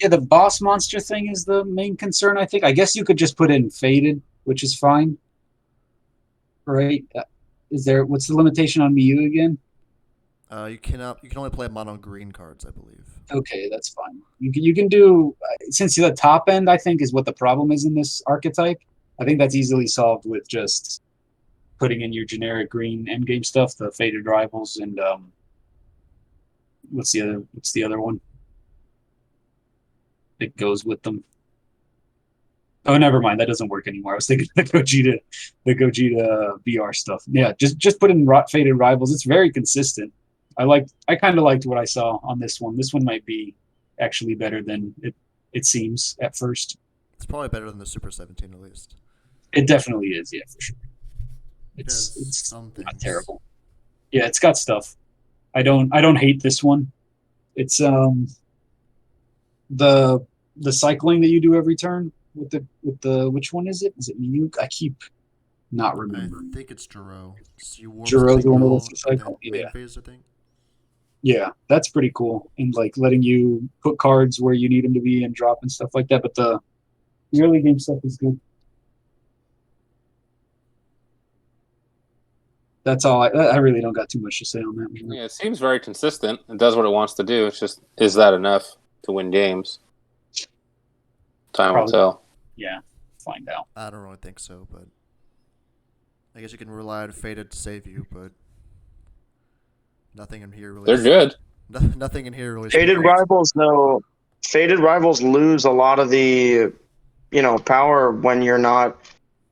Yeah, the boss monster thing is the main concern, I think. I guess you could just put in Faded, which is fine. Right? What's the limitation on Mew again? You cannot. You can only play mono green cards, I believe. Okay, that's fine. You can do since the top end I think is what the problem is in this archetype. I think that's easily solved with just putting in your generic green endgame stuff, the faded rivals, and what's the other one that goes with them? Oh, never mind. That doesn't work anymore. I was thinking the Gogeta VR stuff. Yeah, just put in faded rivals. It's very consistent. I kind of liked what I saw on this one. This one might be actually better than it seems at first. It's probably better than the Super 17 at least. It definitely is, yeah, for sure. Does It's some not things. terrible. Yeah, it's got stuff. I don't hate this one. It's the cycling that you do every turn with the which one is it? Is it Miyuk? I keep not I remembering. think it's Jiro. So you warp Jiro's the one that cycle, lets you cycle? and then main Yeah. phase, I think. Yeah, that's pretty cool. And like letting you put cards where you need them to be and drop and stuff like that. But the early game stuff is good. That's all. I really don't got too much to say on that one. Yeah, it seems very consistent. It does what it wants to do. It's just, is that enough to win games? Time will Probably. tell. Yeah, find out. I don't really think so, but I guess you can rely on Faded to save you, but nothing in here really. They're good. Nothing in here really. Faded speaks- rivals, though. Faded rivals lose a lot of the, power when you're not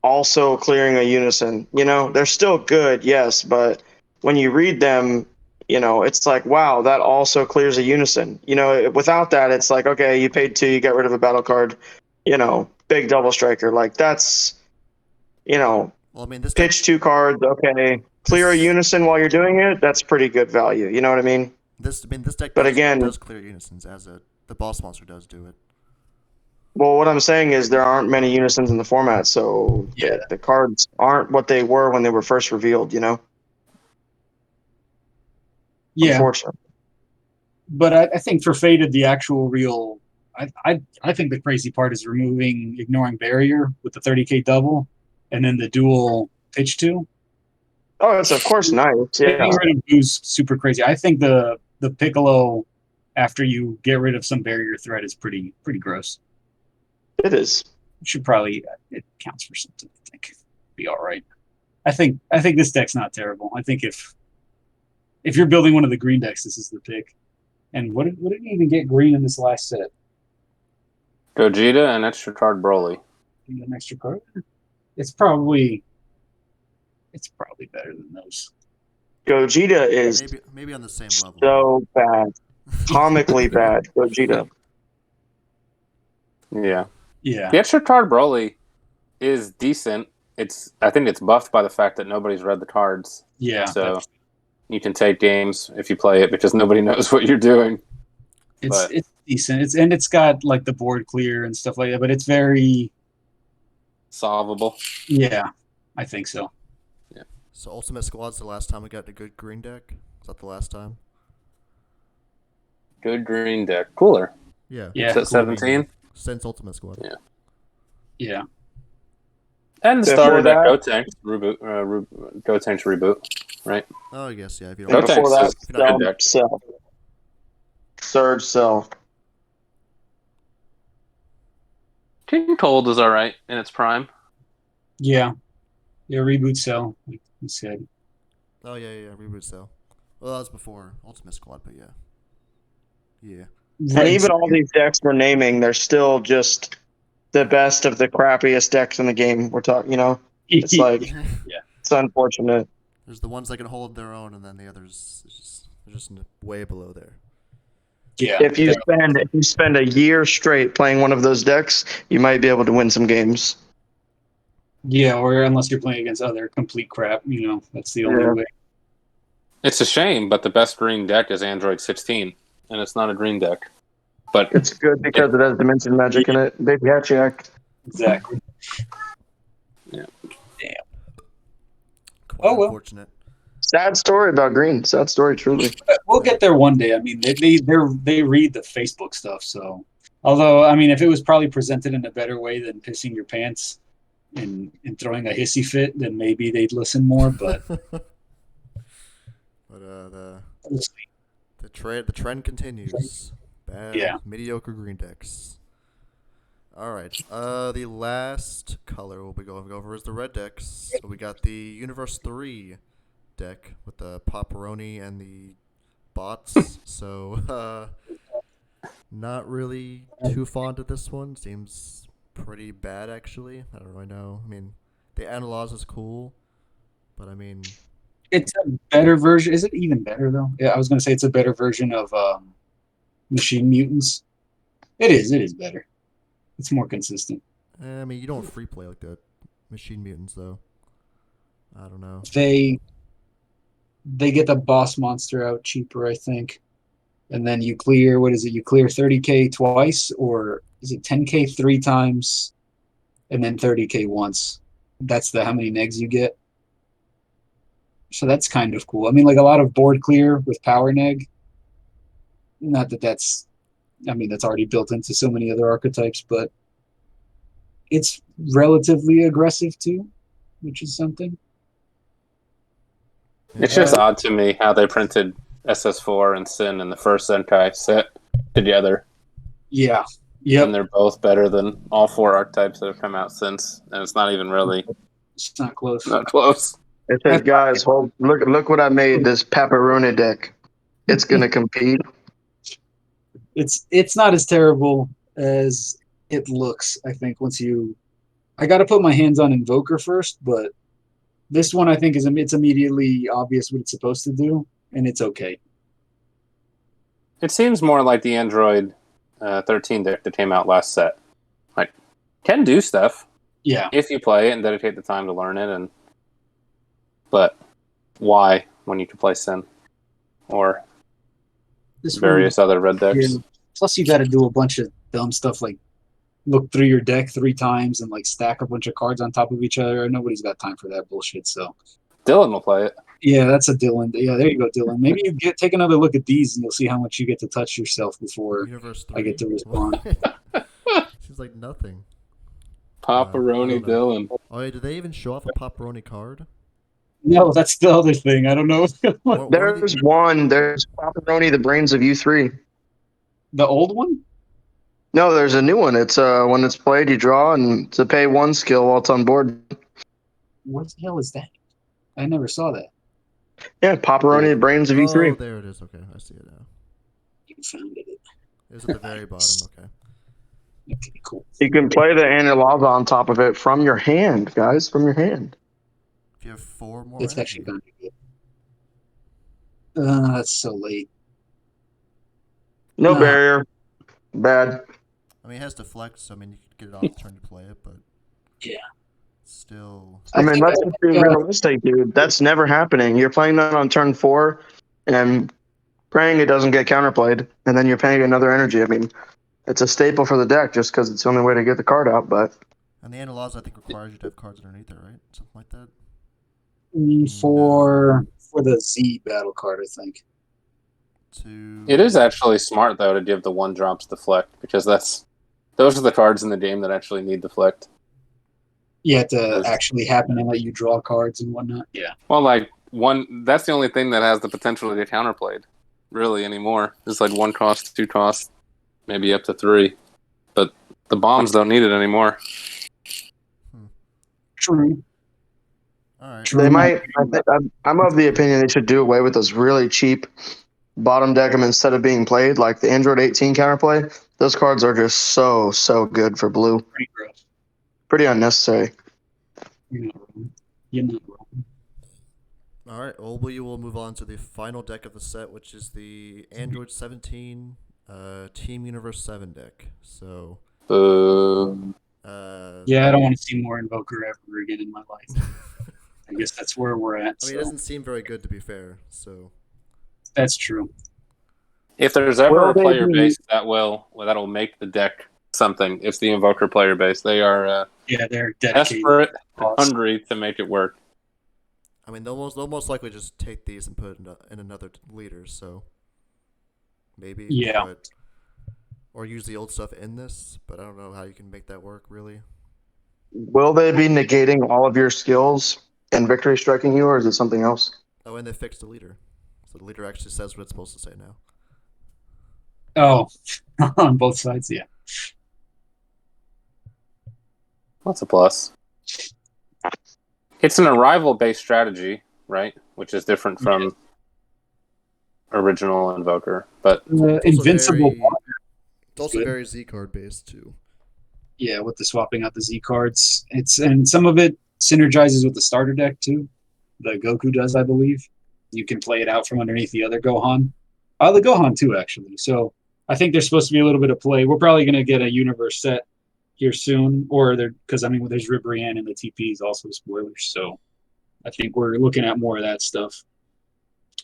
also clearing a unison. They're still good, yes, but when you read them, it's like, wow, that also clears a unison. Without that, it's like, okay, you paid 2, you get rid of a battle card. Big double striker. Like that's, Well, I mean, this deck, pitch 2 cards. Okay, clear a unison while you're doing it. That's pretty good value. You know what I mean? this deck But does, again- does clear unisons as the boss monster does do it. Well, what I'm saying is there aren't many unisons in the format, so Yeah. the cards aren't what they were when they were first revealed. Yeah, Unfortunately. but I think for Faded, the actual real, I think the crazy part is ignoring barrier with the 30k double, and then the dual pitch 2. Oh, it's of course nice. Yeah, Getting rid of boo's super crazy. I think the Piccolo after you get rid of some barrier threat is pretty gross. it is. Should probably it counts for something. I think be all right. I think this deck's not terrible. I think if you're building one of the green decks, this is the pick. And what did you even get green in this last set? Gogeta and extra card Broly. You get an extra card. It's probably better than those. Gogeta is Maybe on the same level. so bad, comically bad. Gogeta. Yeah. Yeah, The extra card Broly is decent. I think it's buffed by the fact that nobody's read the cards. yeah. So you can take games if you play it because nobody knows what you're doing. but- it's decent. It's got like the board clear and stuff like that, but it's very Solvable. yeah. I think so. So Ultimate Squad's the last time we got a good green deck. Is that the last time? Good green deck. Cooler. Yeah. Yeah. Set 17. Since Ultimate Squad. Yeah. Yeah. And the Before starter deck that- Gotenks Gotenks reboot, right? Oh, I guess, yeah. If you And don't Okay. before that, so good deck. Cell. Surge Cell. King Cold is alright in its prime. Yeah. Yeah, reboot cell, like you said. Oh, yeah. Reboot cell. Well, that was before Ultimate Squad, but yeah. Yeah. And even all these decks we're naming, they're still just the best of the crappiest decks in the game. We're talking, it's like it's unfortunate. There's the ones that can hold their own, and then the others they're just way below there. yeah. If you spend a year straight playing one of those decks, you might be able to win some games. Yeah, or unless you're playing against other complete crap, that's the only Yeah. way. It's a shame, but the best green deck is Android 16, and it's not a green deck. But It's good because it has Dimension Magic in it. Baby Hatchiak. Exactly. Quite Oh, well. unfortunate. Sad story about green. Sad story, truly. We'll get there one day. I mean, they read the Facebook stuff, so although I mean, if it was probably presented in a better way than pissing your pants and throwing a hissy fit, then maybe they'd listen more. But But The trend continues. Bad, Yeah. mediocre green decks. All right. The last color we'll be going over is the red decks. So we got the Universe 3 deck with the Paparoni and the bots. So, not really too fond of this one. Seems pretty bad, actually. I don't really know. I mean, the Analaz is cool, but I mean, It's a better version. Is it even better though? Yeah, I was gonna say it's a better version of Machine Mutants. It is. It is better. It's more consistent. I mean, you don't free play like that. Machine Mutants, though. I don't know. They get the boss monster out cheaper, I think. And then you clear, what is it? You clear 30k twice, or is it 10k 3 times, and then 30k once? That's the how many negs you get. So that's kind of cool. I mean, like a lot of board clear with power neg. Not that that's, I mean, that's already built into so many other archetypes, but it's relatively aggressive too, which is something. It's just odd to me how they printed SS4 and Sin in the first Zenkai set together. Yeah. Yep. And they're both better than all 4 archetypes that have come out since. And it's not even really It's not close. not close. It says, guys, look what I made, this Paparoni deck. It's going to compete. It's not as terrible as it looks, I think, I got to put my hands on Invoker first, but this one I think it's immediately obvious what it's supposed to do, and it's okay. It seems more like the Android 13 deck that came out last set. Like, can do stuff. Yeah. If you play it and dedicate the time to learn it, but why when you can play Sin or This various other red decks? Yeah. Plus, you got to do a bunch of dumb stuff like look through your deck 3 times and like stack a bunch of cards on top of each other. Nobody's got time for that bullshit. So Dylan will play it. yeah, that's a Dylan. Yeah, there you go, Dylan. Maybe you take another look at these and you'll see how much you get to touch yourself before Universe 3. I get to respond. Seems like nothing. Paparoni Dylan. Oh, yeah, did they even show off a Paparoni card? No, that's the other thing. I don't know. There's Paparoni, the brains of U3. The old one? No, there's a new one. It's when it's played, you draw, and it's a pay 1 skill while it's on board. What the hell is that? I never saw that. Yeah, Paparoni, the brains of U3. Oh, there it is. Okay, I see it now. You found it. It was at the very bottom. Okay. Okay, cool. You can play the Anilava on top of it from your hand, guys, from your hand. If you have 4 more It's energy. actually kind of good. That's so late. No Nah. barrier. Bad. I mean, it has deflect, so I mean, you could get it off the turn to play it, but Yeah. still. I mean, think let's be realistic, dude. That's never happening. You're playing that on turn 4 and praying it doesn't get counterplayed, and then you're paying another energy. I mean, it's a staple for the deck just because it's the only way to get the card out, but And the Analaz, I think, requires you to have cards underneath it, right? Something like that. For the Z battle card, I think. It is actually smart though to give the 1-drops deflect because those are the cards in the game that actually need deflect. Yeah, to actually happen and let you draw cards and whatnot. Yeah. Well, like that's the only thing that has the potential to get counterplayed, really anymore. It's like 1 cost, 2 cost, maybe up to 3, but the bombs don't need it anymore. True. All right. True. they might. I'm of the opinion they should do away with those really cheap bottom deck them instead of being played, like the Android 18 counterplay. Those cards are just so good for blue. Pretty gross. Pretty unnecessary. You're not wrong. You're not wrong. All right. Well, we will move on to the final deck of the set, which is the Android 17 Team Universe 7 deck. So. Yeah, I don't want to see more Invoker ever again in my life. I guess that's where we're at. I mean, it doesn't seem very good, to be fair. So. That's true. If there's ever a they player be- base that'll make the deck something, it's the Invoker player base. They are Yeah, they're dedicated. desperate, hungry to make it work. I mean, they'll most likely just take these and put it in another leader. So. Maybe. Yeah. But, or use the old stuff in this, but I don't know how you can make that work, really. Will they be negating all of your skills and victory striking you, or is it something else? Oh, and they fixed the leader. So the leader actually says what it's supposed to say now. Oh, on both sides, yeah. What's a plus? It's an arrival-based strategy, right? Which is different from original Invoker. But It's also Invincible. It's also very Z card based too. Yeah, with the swapping out the Z cards. And some of it synergizes with the starter deck too. The Goku does, I believe. You can play it out from underneath the other Gohan. The Gohan too, actually. So I think there's supposed to be a little bit of play. We're probably going to get a universe set here soon, or there because I mean there's Ribrianne and the TP is also spoilers. So I think we're looking at more of that stuff.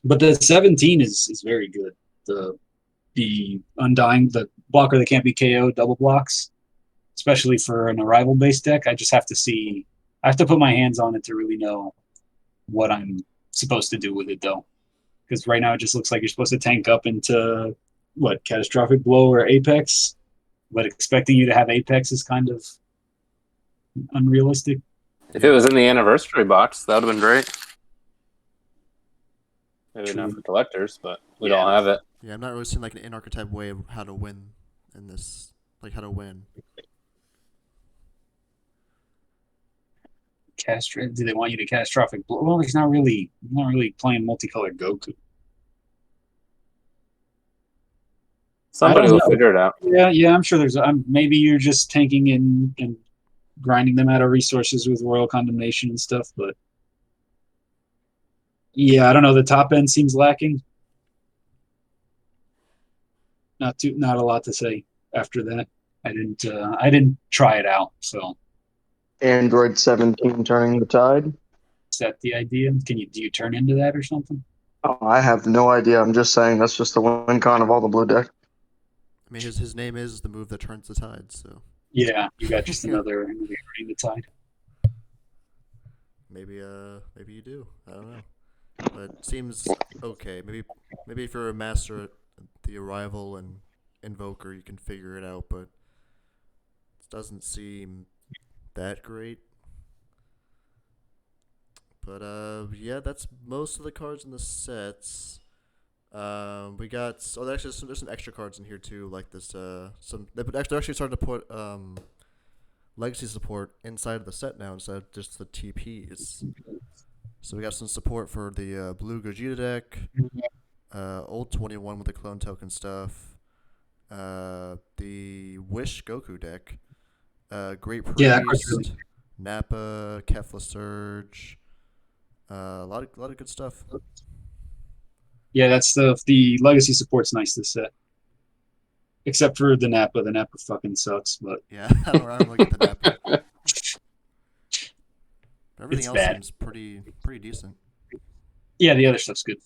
But the 17 is very good. The Undying, the blocker that can't be KO'd, double blocks, especially for an arrival based deck. I just have to see. I have to put my hands on it to really know what I'm supposed to do with it, though. Because right now it just looks like you're supposed to tank up into what Catastrophic Blow or Apex, but expecting you to have Apex is kind of unrealistic. if it was in the anniversary box, that would have been great. Maybe True. not for collectors, but we Yeah. don't have it. Yeah, I'm not really seeing like an in-archetype way of how to win in this. Like how to win. Do they want you to Catastrophic Blow? Well, he's not really playing multicolored Goku. Somebody I don't will know. figure it out. Yeah, I'm sure there's. Maybe you're just tanking and grinding them out of resources with Royal Condemnation and stuff, but yeah, I don't know. The top end seems lacking. Not a lot to say after that. I didn't try it out, so Android 17 turning the tide. is that the idea? Do you turn into that or something? Oh, I have no idea. I'm just saying that's just the win con of all the blue deck. I mean, his name is the move that turns the tide. So Yeah, you got just another turning the tide. maybe you do. I don't know. But it seems okay. Maybe if you're a master at the arrival and invoker, you can figure it out. But it doesn't seem that great. But yeah, that's most of the cards in the sets. We got actually there's some extra cards in here too, like this they're actually starting to put legacy support inside of the set now instead of just the TPs. So we got some support for the blue Gogeta deck, old 21 with the clone token stuff, the Wish Goku deck, Great Priest, Yeah, that card's really Nappa, Kefla Surge, a lot of good stuff. Yeah, that's the legacy support's nice this set. Except for the Nappa. The Nappa fucking sucks, but Yeah, I don't really get the Nappa. Everything It's else bad. seems pretty decent. yeah, the other stuff's good.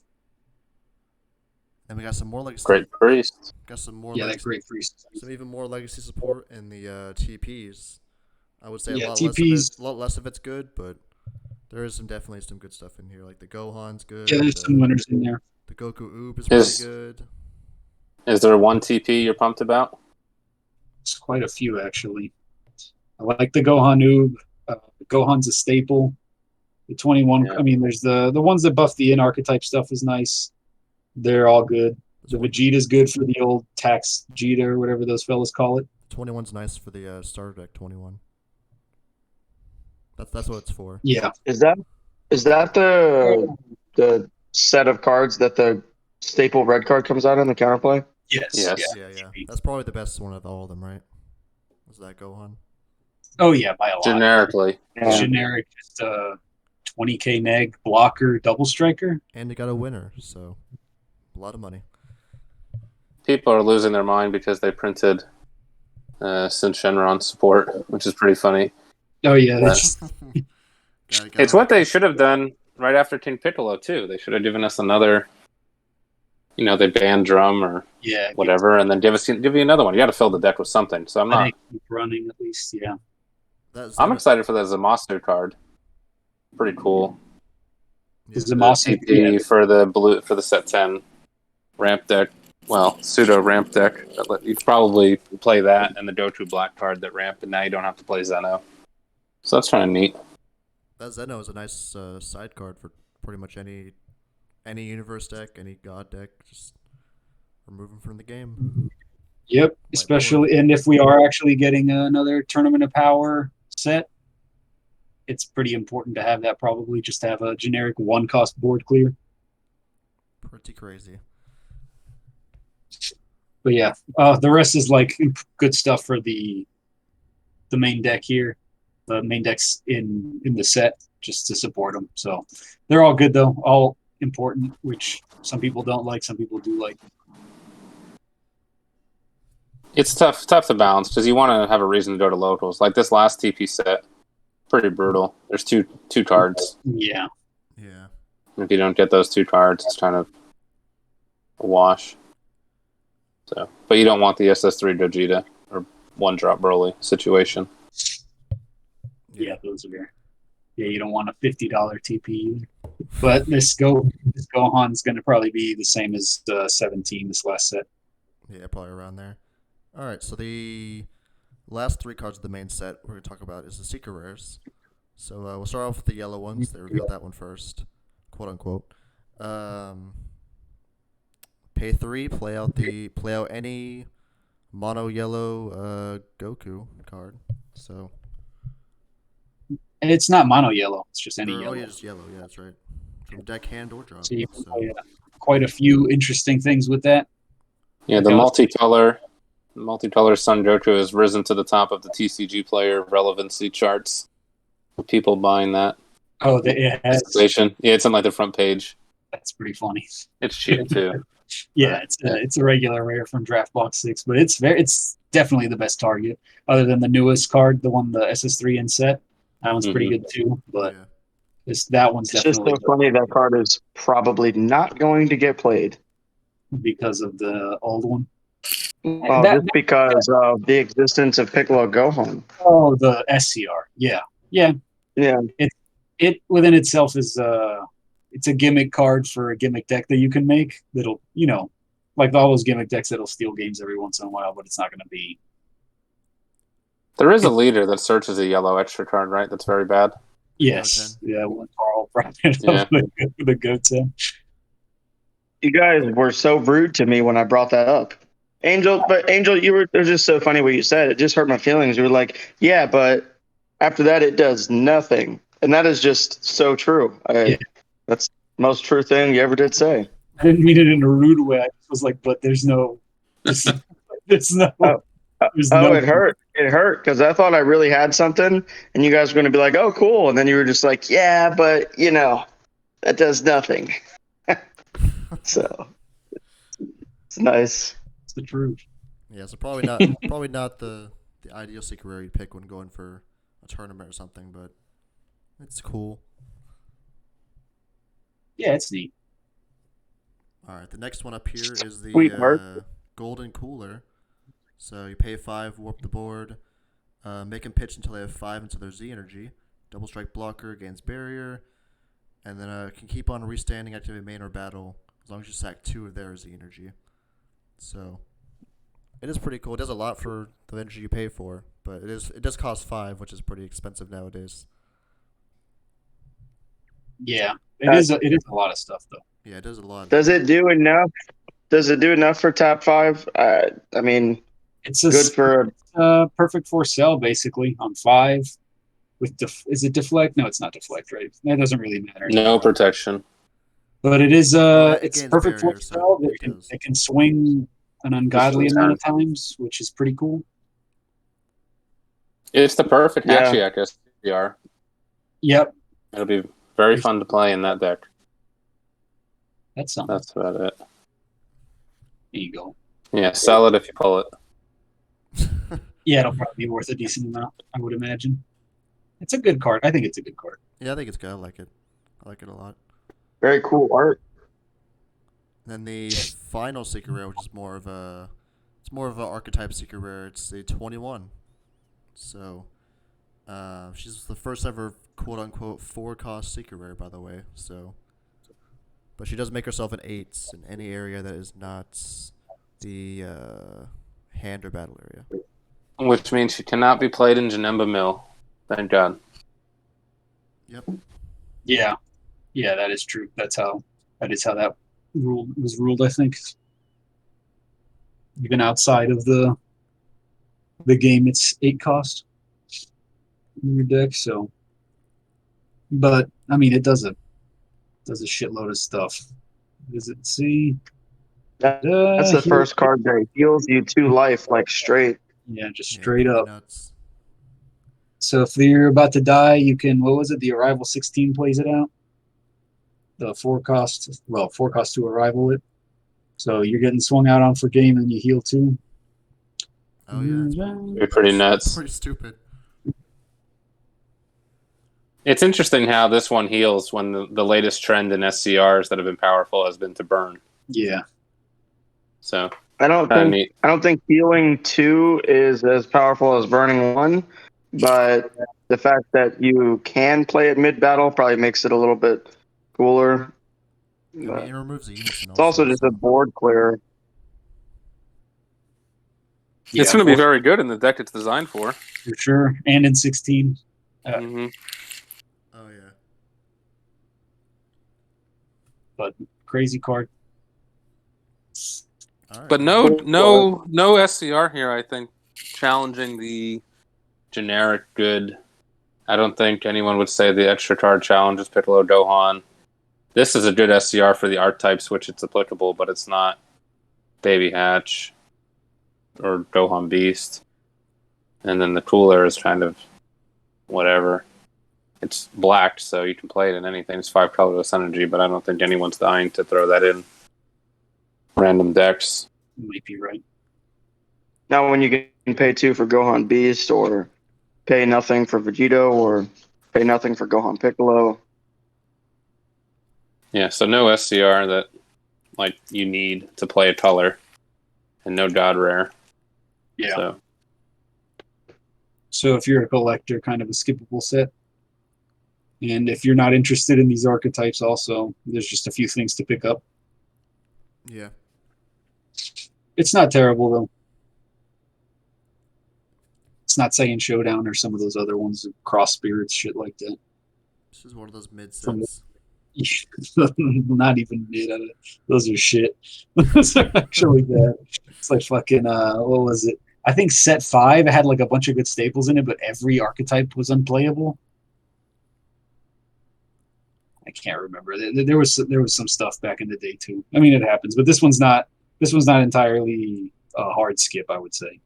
And we got some more legacy. Great priest. Got some more. Yeah, that legacy, Great Priest. some even more legacy support in the TPs. I would say Yeah, a TPs. lot less of it's good, but there is definitely some good stuff in here. Like the Gohan's good. Yeah, there's some winners in there. The Goku Oob is Is- pretty good. Is there one TP you're pumped about? It's quite a few actually. I like the Gohan Oob. Gohan's a staple. The 21. Yeah. I mean, there's the ones that buff the in archetype stuff is nice. They're all good. The Vegeta's good for the old tax Vegeta or whatever those fellas call it. 21's nice for the starter deck. 21. That's what it's for. Yeah. Is that the set of cards that the staple red card comes out in the counterplay? Yes. Yes. Yeah. That's probably the best one of all of them, right? Was that Gohan? Oh yeah, by a lot. Generically. Generic, just 20k neg blocker double striker. And they got a winner, so a lot of money. People are losing their mind because they printed Sin Shenron support, which is pretty funny. Oh yeah, that's It's what they should have done right after King Piccolo, too. They should have given us another, they banned Drum or yeah. whatever, and then give you another one. You got to fill the deck with something. So I think keep running at least. Yeah. I'm excited for the Zamasu card. Pretty cool. The The Zamasu TP for the set 10 ramp deck. Well, pseudo ramp deck. You could probably play that and the Dotu black card that ramp, and now you don't have to play Zeno. So that's kind of neat. That Zeno is a nice side card for pretty much any any universe deck, any god deck, just remove them from the game. Yep, especially, and if we are actually getting another Tournament of Power set, it's pretty important to have that, probably just to have a generic 1-cost board clear. Pretty crazy. But yeah, the rest is like good stuff for the main deck here. The main decks in the set, just to support them. So they're all good though, all important, which some people don't like, some people do like. It's tough to balance because you want to have a reason to go to locals. Like this last TP set, pretty brutal. There's two cards. Yeah. Yeah. If you don't get those 2 cards, it's kind of a wash. So, but you don't want the SS3 Gogeta or 1-drop Broly situation. Yeah, those are. Yeah, you don't want a $50 TP. But this Gohan's going to probably be the same as 17, this last set. Yeah, probably around there. All right, so the last 3 cards of the main set we're going to talk about is the Secret Rares. So we'll start off with the yellow ones. They revealed that one first, quote unquote. Pay 3, play out any mono yellow Goku card. So. And it's not mono yellow; it's just any yellow. Oh, yeah, just yellow. Yeah, that's right. From deck, hand, or drop. So you can play quite a few interesting things with that. Yeah, the multicolor Son Goku has risen to the top of the TCG player relevancy charts. People buying that. Oh, it has. Yeah, it's on like the front page. That's pretty funny. It's cheap too. Yeah, it's a regular rare from Draft Box 6, but it's definitely the best target. Other than the newest card, the SS3 in set, that one's pretty good too. But that one's it's definitely just so funny that card is probably not going to get played because of the old one. Well, just because of the existence of Piccolo Gohan. Oh, the SCR. Yeah. It within itself is it's a gimmick card for a gimmick deck that you can make. That'll like all those gimmick decks that'll steal games every once in a while, but it's not going to be. There is a leader that searches a yellow extra card, right? That's very bad. Yes. Yeah. Carl brought it up the Goten. You guys were so rude to me when I brought that up. Angel, it was just so funny what you said. It just hurt my feelings. You were like, yeah, but after that, it does nothing. And that is just so true. That's the most true thing you ever did say. I didn't mean it in a rude way. I just was like, but there's no. It hurt. It hurt because I thought I really had something, and you guys were going to be like, oh, cool. And then you were just like, yeah, but, that does nothing. So it's nice. It's the truth. Yeah, so probably not the ideal secret rare you'd pick when going for a tournament or something, but it's cool. Yeah, it's neat. All right, the next one up here is the Golden Cooler. So you pay 5, warp the board, make them pitch until they have 5 into their Z energy. Double strike blocker, gains barrier, and then can keep on restanding, activate main or battle as long as you sack 2 of their Z energy. So it is pretty cool. It does a lot for the energy you pay for, but it does cost 5, which is pretty expensive nowadays. Yeah, it is a lot of stuff though. Yeah, it does a lot. Does it do enough? Does it do enough for top 5? I mean, it's good for perfect for sell basically on 5. With is it deflect? No, it's not deflect, right? That doesn't really matter. No protection. But it is it perfect for barrier, sell. so It can swing an ungodly amount of times, which is pretty cool. It's the perfect Hachiak SDR. Yep. It'll be very fun to play in that deck. That's something. That's about it. There you go. Yeah, sell it if you pull it. Yeah, it'll probably be worth a decent amount, I would imagine. It's a good card. I think it's a good card. Yeah, I think it's good. I like it. I like it a lot. very cool art. Then the final secret rare, which is more of an archetype secret rare. It's a 21. So, she's the first ever quote unquote 4-cost secret rare, by the way. So, but she does make herself an 8 in any area that is not the hand or battle area. Which means she cannot be played in Janemba Mill. Thank God. Yep. Yeah, that is true. That's how That is how that was ruled, I think. Even outside of the game, it's 8 cost in your deck. So, but I mean, it does a shitload of stuff. Does it see? That's the Here, first card that heals you 2 life, like straight. yeah, just Yeah, straight pretty up. nuts. So if you're about to die, you can. What was it? The Arrival 16 plays it out. The 4 cost, 4 cost to arrival it. So you're getting swung out on for game, and you heal 2. Oh yeah, They're pretty nuts. pretty stupid. It's interesting how this one heals when the latest trend in SCRs that have been powerful has been to burn. Yeah. So I don't kinda think neat. I don't think healing 2 is as powerful as burning 1, but the fact that you can play it mid battle probably makes it a little bit cooler. I mean, it removes the unison. It's also just a board clear. It's going to be very good in the deck it's designed for. For sure. And in 16. Mm-hmm. Oh yeah. But crazy card. All right. But no SCR here. I think challenging the generic good. I don't think anyone would say the extra card challenges Piccolo Gohan. This is a good SCR for the archetypes which it's applicable, but it's not Baby Hatch or Gohan Beast. And then the cooler is kind of whatever. It's black, so you can play it in anything. It's 5 colorless energy, but I don't think anyone's dying to throw that in random decks. You might be right. Now, when you can pay 2 for Gohan Beast, or pay nothing for Vegito, or pay nothing for Gohan Piccolo. Yeah, so no SCR that like you need to play a color, and no God Rare. Yeah. So if you're a collector, kind of a skippable set. And if you're not interested in these archetypes, also, there's just a few things to pick up. Yeah. It's not terrible, though. It's not Saiyan Showdown or some of those other ones, Cross Spirits, shit like that. This is one of those mid From sets. Not even mid. Those are shit. Those are actually bad. It's like fucking, what was it? I think set 5 had like a bunch of good staples in it, but every archetype was unplayable. I can't remember. There was some stuff back in the day too. I mean, it happens, but this one's not entirely a hard skip, I would say,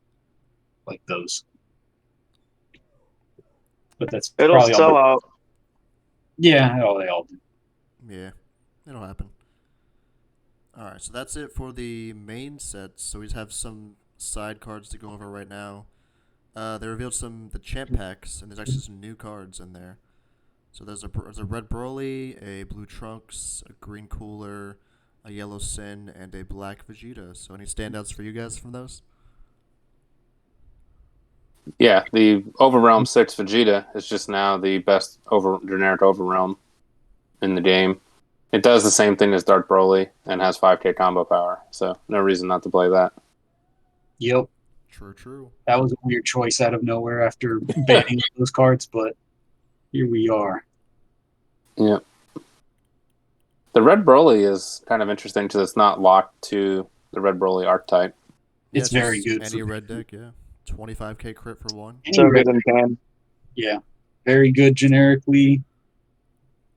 like those. But that's It'll probably sell out. Yeah, they all do. Yeah, it'll happen. All right, so that's it for the main sets. So we just have some side cards to go over right now. They revealed the champ packs, and there's actually some new cards in there. So there's a red Broly, a blue Trunks, a green Cooler, a yellow Sin, and a black Vegeta. So any standouts for you guys from those? Yeah, the Overrealm 6 Vegeta is just now the best generic Overrealm in the game. It does the same thing as Dark Broly and has 5k combo power, so no reason not to play that. Yep. True. That was a weird choice out of nowhere after banning those cards, but here we are. Yeah. The Red Broly is kind of interesting because it's not locked to the Red Broly archetype. It's very good. Any red deck, yeah. 25k crit for one. So good in pan. Yeah. Very good generically.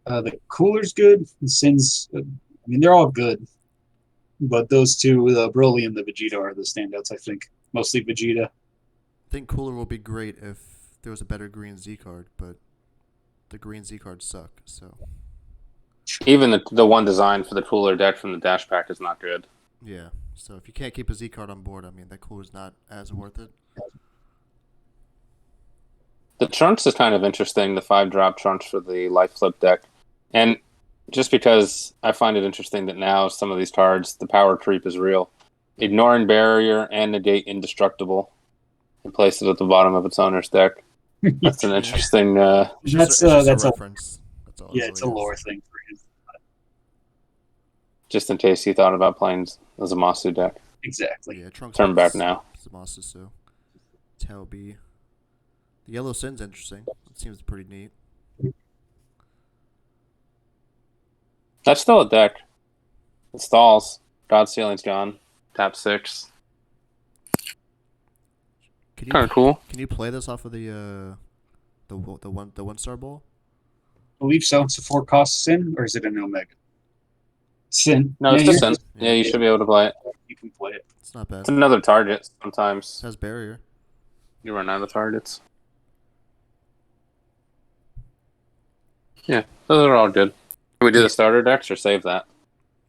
The Cooler's good. The Sin's, I mean, they're all good. But those two, the Broly and the Vegeta, are the standouts, I think. Mostly Vegeta. I think Cooler will be great if there was a better green Z card, but the green Z cards suck, so. Even the one designed for the Cooler deck from the Dash Pack is not good. Yeah, so if you can't keep a Z card on board, I mean, that Cooler's not as worth it. The Trunks is kind of interesting, the 5-drop Trunks for the Life Flip deck. And just because I find it interesting that now some of these cards, the power creep is real. Ignoring Barrier and Negate Indestructible and place it at the bottom of its owner's deck. That's an interesting... That's a a reference. That's all. Yeah, it's a lore thing for him. Just in case you thought about playing the Zamasu deck. Exactly. Yeah, Trunks Turn back now. Zamasu, so it's how it be. The yellow Sin's interesting. It seems pretty neat. That's still a deck. It stalls. God Ceiling's gone. Tap 6. Can Kind you of cool. can you play this off of the one star bowl? I believe so. It's a 4 cost sin, or is it an omega? Sin. No, Yeah, it's you're just sin. just, Yeah, you should be able to play it. you can play it. It's not bad. It's another target It sometimes. has barrier. You run out of targets. Yeah, those are all good. Can we do the starter decks or save that?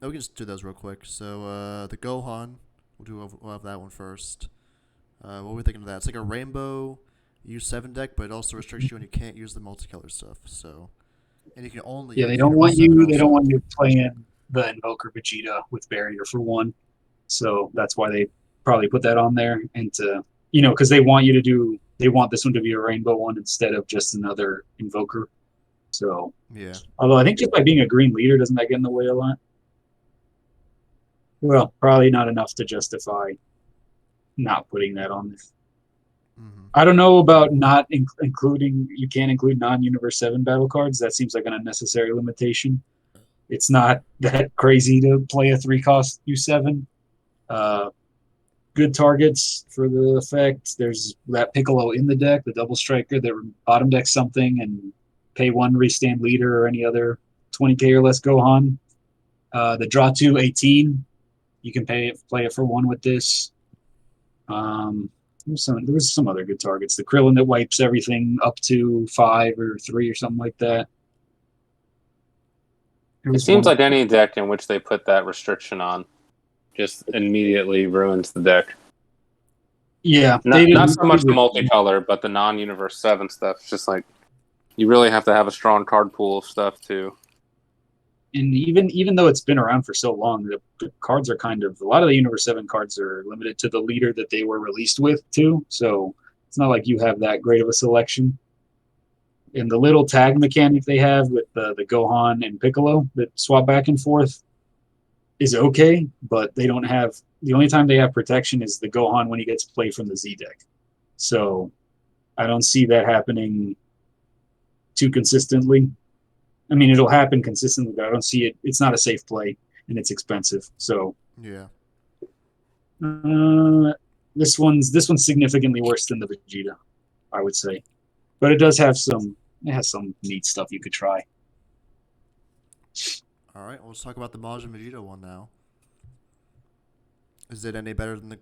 No, we can just do those real quick. So the Gohan, we'll have that one first. What were we thinking of that? It's like a rainbow U7 deck, but it also restricts you and you can't use the multicolor stuff. So, and you can only Yeah, they use don't Universe want 7 you. They don't also. want you playing the Invoker Vegeta with barrier for 1. So that's why they probably put that on there, and to because they want you to do. They want this one to be a rainbow one instead of just another Invoker. So, Yeah. although I think just by being a green leader, doesn't that get in the way a lot? Well, probably not enough to justify not putting that on there. Mm-hmm. I don't know about not including. You can't include non-Universe 7 battle cards. That seems like an unnecessary limitation. It's not that crazy to play a 3-cost U7. Good targets for the effect. There's that Piccolo in the deck, the double striker that bottom deck something and pay 1 restand leader or any other 20k or less Gohan. The draw 2 18. You can play it for 1 with this. There was some other good targets. The Krillin that wipes everything up to 5 or 3 or something like that. It seems like any deck in which they put that restriction on just immediately ruins the deck. Yeah, not so much the multicolor, but the non-Universe 7 stuff. It's just like you really have to have a strong card pool of stuff too. And even though it's been around for so long, the cards are kind of a lot of the Universe 7 cards are limited to the leader that they were released with too. So it's not like you have that great of a selection. And the little tag mechanic they have with the Gohan and Piccolo that swap back and forth is okay, but they don't have the only time they have protection is the Gohan when he gets play from the Z deck. So I don't see that happening too consistently. I mean, it'll happen consistently, but I don't see it. It's not a safe play, and it's expensive. So Yeah. this one's significantly worse than the Vegeta, I would say, but it does have some. It has some neat stuff you could try. All right. Well, let's talk about the Majin Vegeta one now. Is it any better than the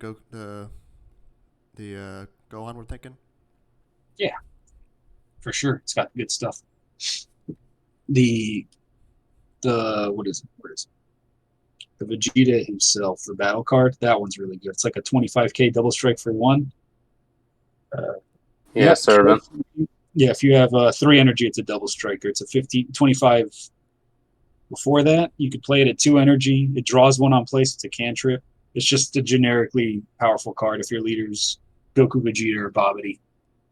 Gohan we're thinking? Yeah, for sure. It's got good stuff. The what is it? Where is it? The Vegeta himself, the battle card, that one's really good. It's like a 25k double strike for 1. Servant. Yeah, if you have 3 energy, it's a double striker. It's a 25. Before that, you could play it at 2 energy. It draws 1 on place. It's a cantrip. It's just a generically powerful card. If your leader's Goku, Vegeta, or Babidi,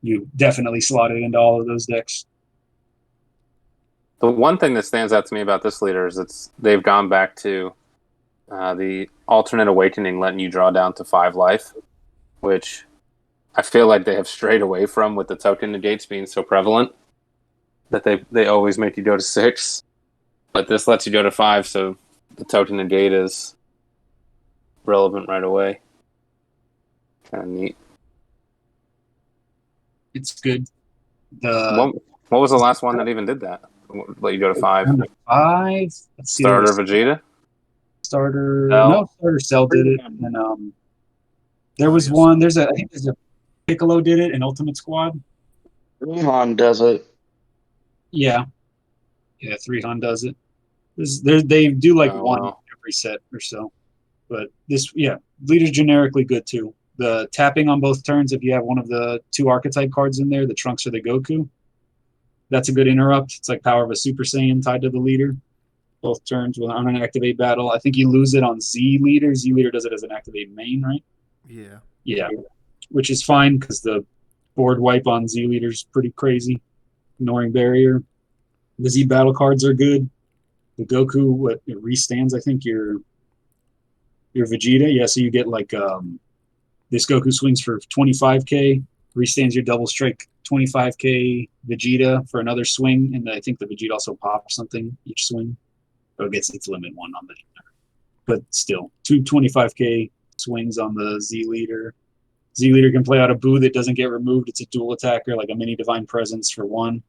you definitely slot it into all of those decks. The one thing that stands out to me about this leader is they've gone back to the alternate awakening, letting you draw down to 5 life, which I feel like they have strayed away from with the token negates being so prevalent that they always make you go to 6, but this lets you go to 5, so the token negate is relevant right away. Kind of neat. It's good. What was the last one that even did that? Let you go to 5. 5. Let's see. Starter Vegeta. Starter. Cell. No, Starter Cell did it, and there was yes. one. I think there's a Piccolo did it in Ultimate Squad. Rihan does it. Yeah, 3Han does it. They do like Oh, one wow. every set or so, but leader's generically good too. The tapping on both turns, if you have one of the 2 archetype cards in there, the Trunks or the Goku, that's a good interrupt. It's like Power of a Super Saiyan tied to the leader. Both turns on an activate battle. I think you lose it on Z leader. Z leader does it as an activate main, right? Yeah. Yeah, which is fine because the board wipe on Z leader is pretty crazy, ignoring barrier. The Z battle cards are good. The Goku, it restands, I think, your Vegeta. Yeah, so you get like this Goku swings for 25k, restands your double strike 25k Vegeta for another swing, and I think the Vegeta also pops something each swing. So it gets its limit 1 on the but still, 225k swings on the Z leader. Z leader can play out a boo that doesn't get removed. It's a dual attacker, like a mini divine presence for 1.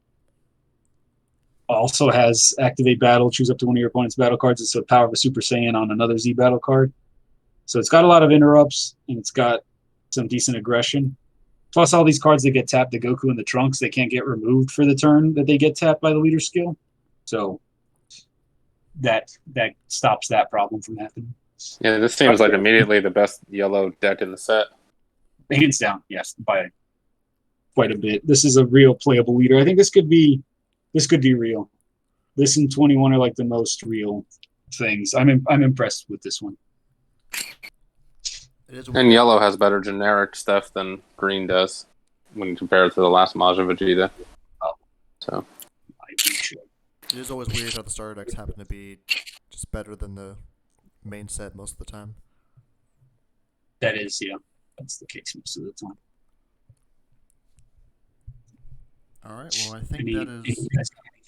Also has activate battle, choose up to one of your opponent's battle cards. It's a power of a Super Saiyan on another Z battle card. So it's got a lot of interrupts, and it's got some decent aggression. Plus all these cards that get tapped, the Goku and the Trunks, they can't get removed for the turn that they get tapped by the leader skill. So that stops that problem from happening. Yeah, this seems like immediately the best yellow deck in the set. Hands down, yes, by quite a bit. This is a real playable leader. I think this could be real. This and 21 are like the most real things. I'm impressed with this one. And yellow has better generic stuff than green does when you compare it to the last Majin Vegeta. Oh. So it is always weird how the starter decks happen to be just better than the main set most of the time. That is, yeah. That's the case most of the time. All right. Well, I think Any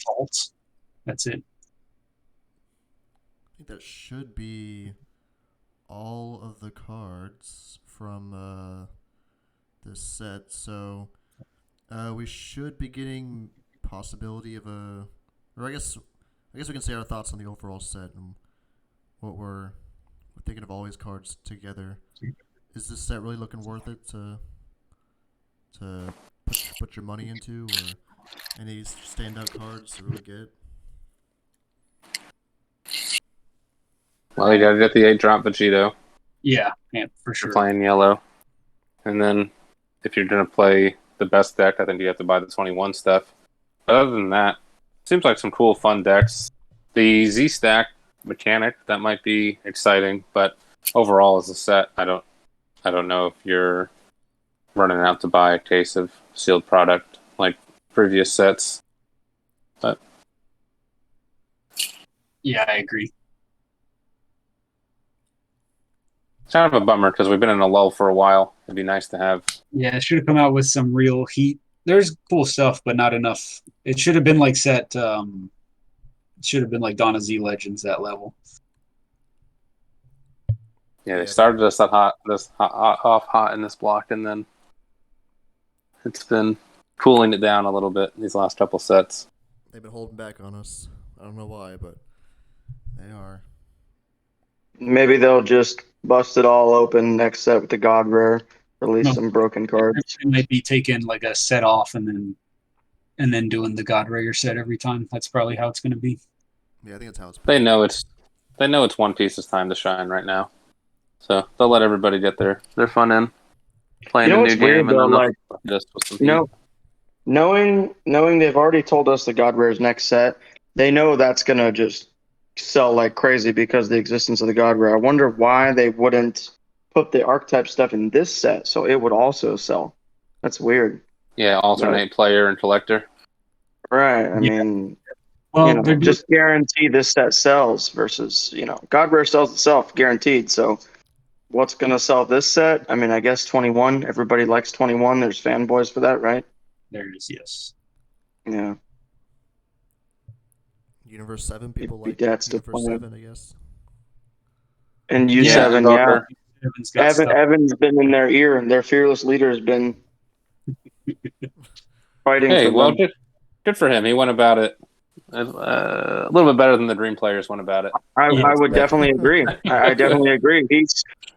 faults? That's it. I think that should be all of the cards from this set. So we should be getting possibility of a, or I guess we can say our thoughts on the overall set and what we're thinking of all these cards together. Is this set really looking worth it to put your money into, or any standout cards to really get? Well, you gotta get the 8-drop Vegito. Yeah, for sure. For playing yellow. And then if you're gonna play the best deck, I think you have to buy the 21 stuff. But other than that, seems like some cool, fun decks. The Z-Stack mechanic, that might be exciting, but overall as a set, I don't know if you're running out to buy a case of sealed product like previous sets. But yeah, I agree. It's kind of a bummer because we've been in a lull for a while. It'd be nice to have. Yeah, it should have come out with some real heat. There's cool stuff, but not enough. It should have been like set. It should have been like Dawn of Z Legends, that level. Yeah, they started us off hot in this block, and then it's been cooling it down a little bit these last couple sets. They've been holding back on us. I don't know why, but they are. Maybe they'll just bust it all open next set with the God Rare, release some broken cards. It might be taking like a set off and then doing the God Rare set every time. That's probably how it's going to be. Yeah, I think that's how it's. They know it's One Piece's time to shine right now, so they'll let everybody get their fun in, playing a new game, and then like just with some heat. Knowing they've already told us the God Rare's next set, they know that's gonna just sell like crazy because of the existence of the God Rare. I wonder why they wouldn't put the archetype stuff in this set so it would also sell. That's weird. Yeah, alternate player and collector. Right. I mean, well, just guarantee this set sells versus, God Rare sells itself, guaranteed. So what's going to sell this set? I mean, I guess 21. Everybody likes 21. There's fanboys for that, right? There it is, yes. Yeah. Universe 7, people like Universe 7, I guess. And U7, yeah. Evan's been in their ear, and their fearless leader has been fighting for them. Good for him. He went about it a little bit better than the Dream players went about it. I would definitely agree. I definitely agree.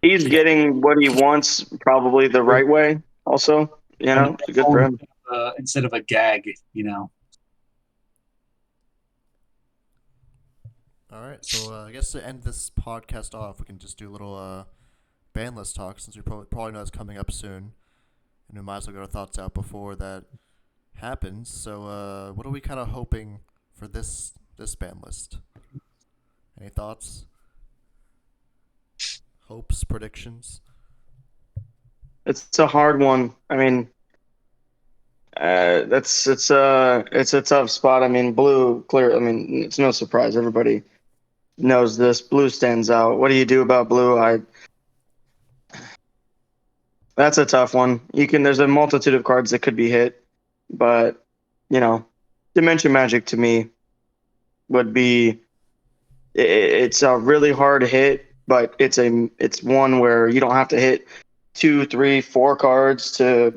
He's getting what he wants probably the right way also. It's good for him. Instead of a gag, All right, so I guess to end this podcast off, we can just do a little ban list talk since we probably know it's coming up soon, and we might as well get our thoughts out before that happens. So, what are we kind of hoping for this ban list? Any thoughts? Hopes, predictions? It's a hard one. I mean, it's a tough spot. I mean, blue, clear. I mean, it's no surprise. Everybody knows this. Blue stands out. What do you do about blue? That's a tough one. There's a multitude of cards that could be hit, but Dimension Magic to me would be. It's a really hard hit but it's one where you don't have to hit 2, 3, 4 cards to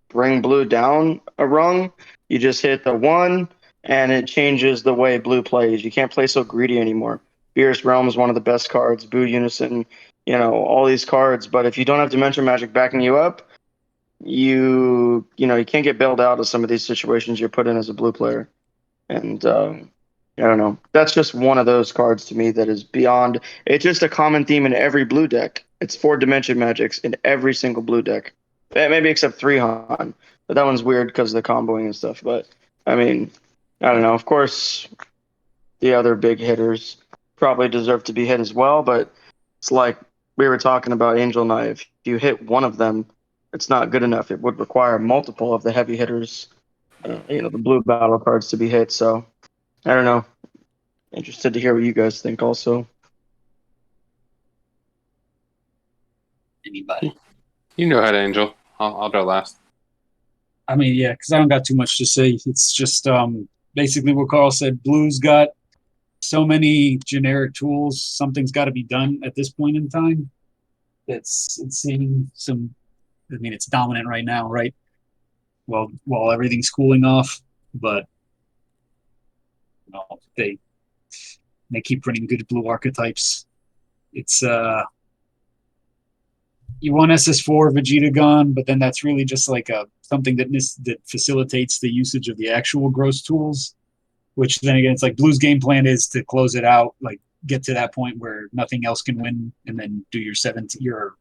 bring blue down a rung. You just hit the one, and it changes the way blue plays. You can't play so greedy anymore. Fierce Realm is one of the best cards. Boo Unison, all these cards. But if you don't have Dimension Magic backing you up, you can't get bailed out of some of these situations you're put in as a blue player. And I don't know. That's just one of those cards to me that is beyond. It's just a common theme in every blue deck. It's 4 Dimension Magics in every single blue deck. Maybe except 3 Han. But that one's weird because of the comboing and stuff. But, I mean, I don't know. Of course, the other big hitters probably deserve to be hit as well. But it's like we were talking about Angel Knight. If you hit one of them, it's not good enough. It would require multiple of the heavy hitters, the blue battle cards to be hit. So, I don't know. Interested to hear what you guys think also. Anybody? You know how to Angel. I'll go last. I mean, yeah, because I don't got too much to say. It's just basically what Carl said. Blue's got so many generic tools. Something's got to be done at this point in time. It's seeing some. I mean, it's dominant right now, right? Well, while everything's cooling off, but they keep running good blue archetypes. It's you want SS4 Vegeta gone, but then that's really just like something that facilitates the usage of the actual gross tools. Which then again, it's like Blue's game plan is to close it out, like get to that point where nothing else can win, and then do your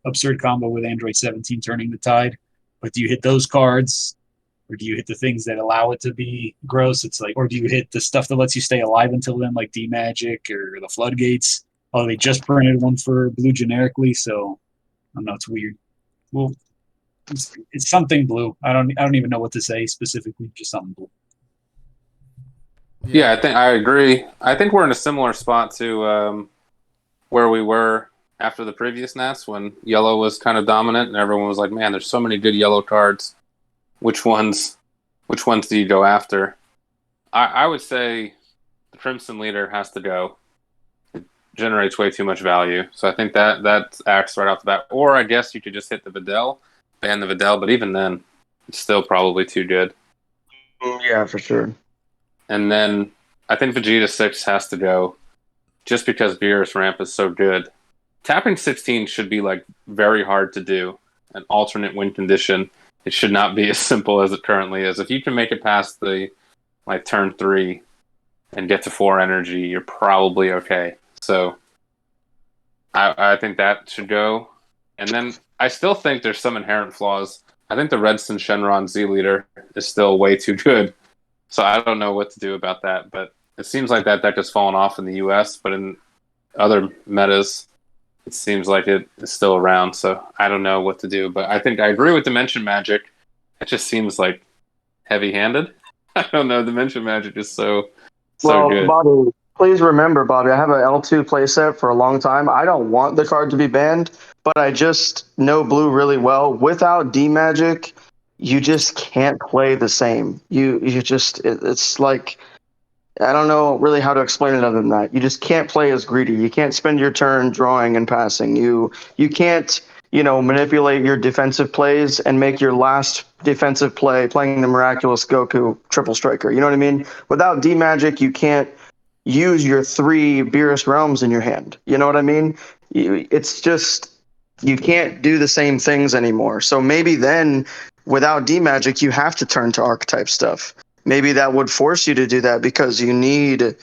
absurd combo with Android 17 turning the tide. But do you hit those cards, or do you hit the things that allow it to be gross? It's like, or do you hit the stuff that lets you stay alive until then, like D Magic or the Floodgates? Oh, they just printed one for Blue generically, so I don't know. It's weird. Well, it's something blue. I don't even know what to say specifically. Just something blue. Yeah, I think I agree. I think we're in a similar spot to where we were after the previous Nats when yellow was kind of dominant and everyone was like, "Man, there's so many good yellow cards. Which ones do you go after?" I would say the Crimson Leader has to go. It generates way too much value, so I think that acts right off the bat. Or I guess you could just hit the Videl, ban the Videl, but even then, it's still probably too good. Yeah, for sure. And then I think Vegeta 6 has to go just because Beerus Ramp is so good. Tapping 16 should be like very hard to do. An alternate win condition. It should not be as simple as it currently is. If you can make it past the turn 3 and get to 4 energy, you're probably okay. So I think that should go. And then I still think there's some inherent flaws. I think the Redstone Shenron Z Leader is still way too good. So I don't know what to do about that, but it seems like that deck has fallen off in the US, but in other metas, it seems like it is still around, so I don't know what to do. But I think I agree with Dimension Magic. It just seems like heavy-handed. I don't know, Dimension Magic is so good. Bobby, please remember, Bobby, I have an L2 playset for a long time. I don't want the card to be banned, but I just know blue really well. Without D-Magic, you just can't play the same. It's like, I don't know really how to explain it other than that. You just can't play as greedy. You can't spend your turn drawing and passing. You can't, manipulate your defensive plays and make your last defensive play playing the miraculous Goku triple striker. You know what I mean? Without D-Magic, you can't use your 3 Beerus Realms in your hand. You know what I mean? It's just, you can't do the same things anymore. So maybe then, without D-Magic, you have to turn to archetype stuff. Maybe that would force you to do that because you need,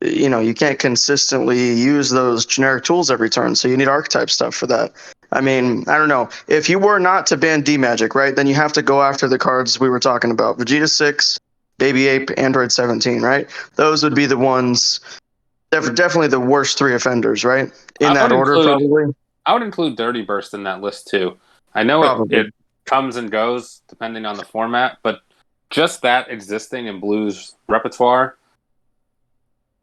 you can't consistently use those generic tools every turn. So you need archetype stuff for that. I mean, I don't know. If you were not to ban D-Magic, right, then you have to go after the cards we were talking about. Vegeta 6, Baby Ape, Android 17, right? Those would be the ones, definitely the worst 3 offenders, right? In that order, probably. I would include Dirty Burst in that list, too. I know it comes and goes depending on the format, but just that existing in Blue's repertoire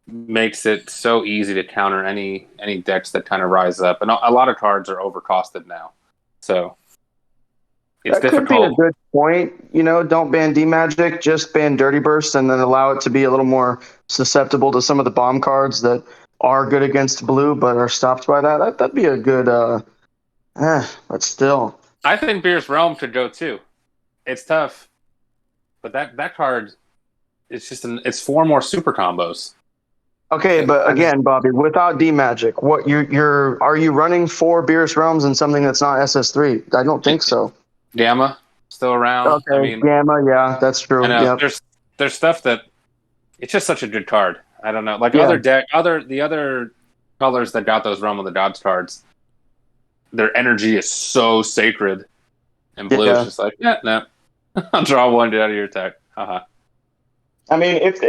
makes it so easy to counter any decks that kind of rise up. And a lot of cards are overcosted now. So it's difficult. Could be a good point. Don't ban D-Magic, just ban Dirty Burst and then allow it to be a little more susceptible to some of the bomb cards that are good against blue, but are stopped by that. That'd be a good. But still, I think Beerus Realm could go too. It's tough, but that card is just it's 4 more super combos. okay. But again, Bobby, without D Magic, what are you running 4 Beerus Realms and something that's not SS3? I don't think so. Gamma still around. Okay, I mean, Gamma, yeah, that's true. I know Yep. there's stuff that it's just such a good card. I don't know, like Yeah. the other colors that got those Realm of the Gods cards, their energy is so sacred, and blue is just like, yeah, no, I'll draw 1, get out of your attack. Haha. I mean, if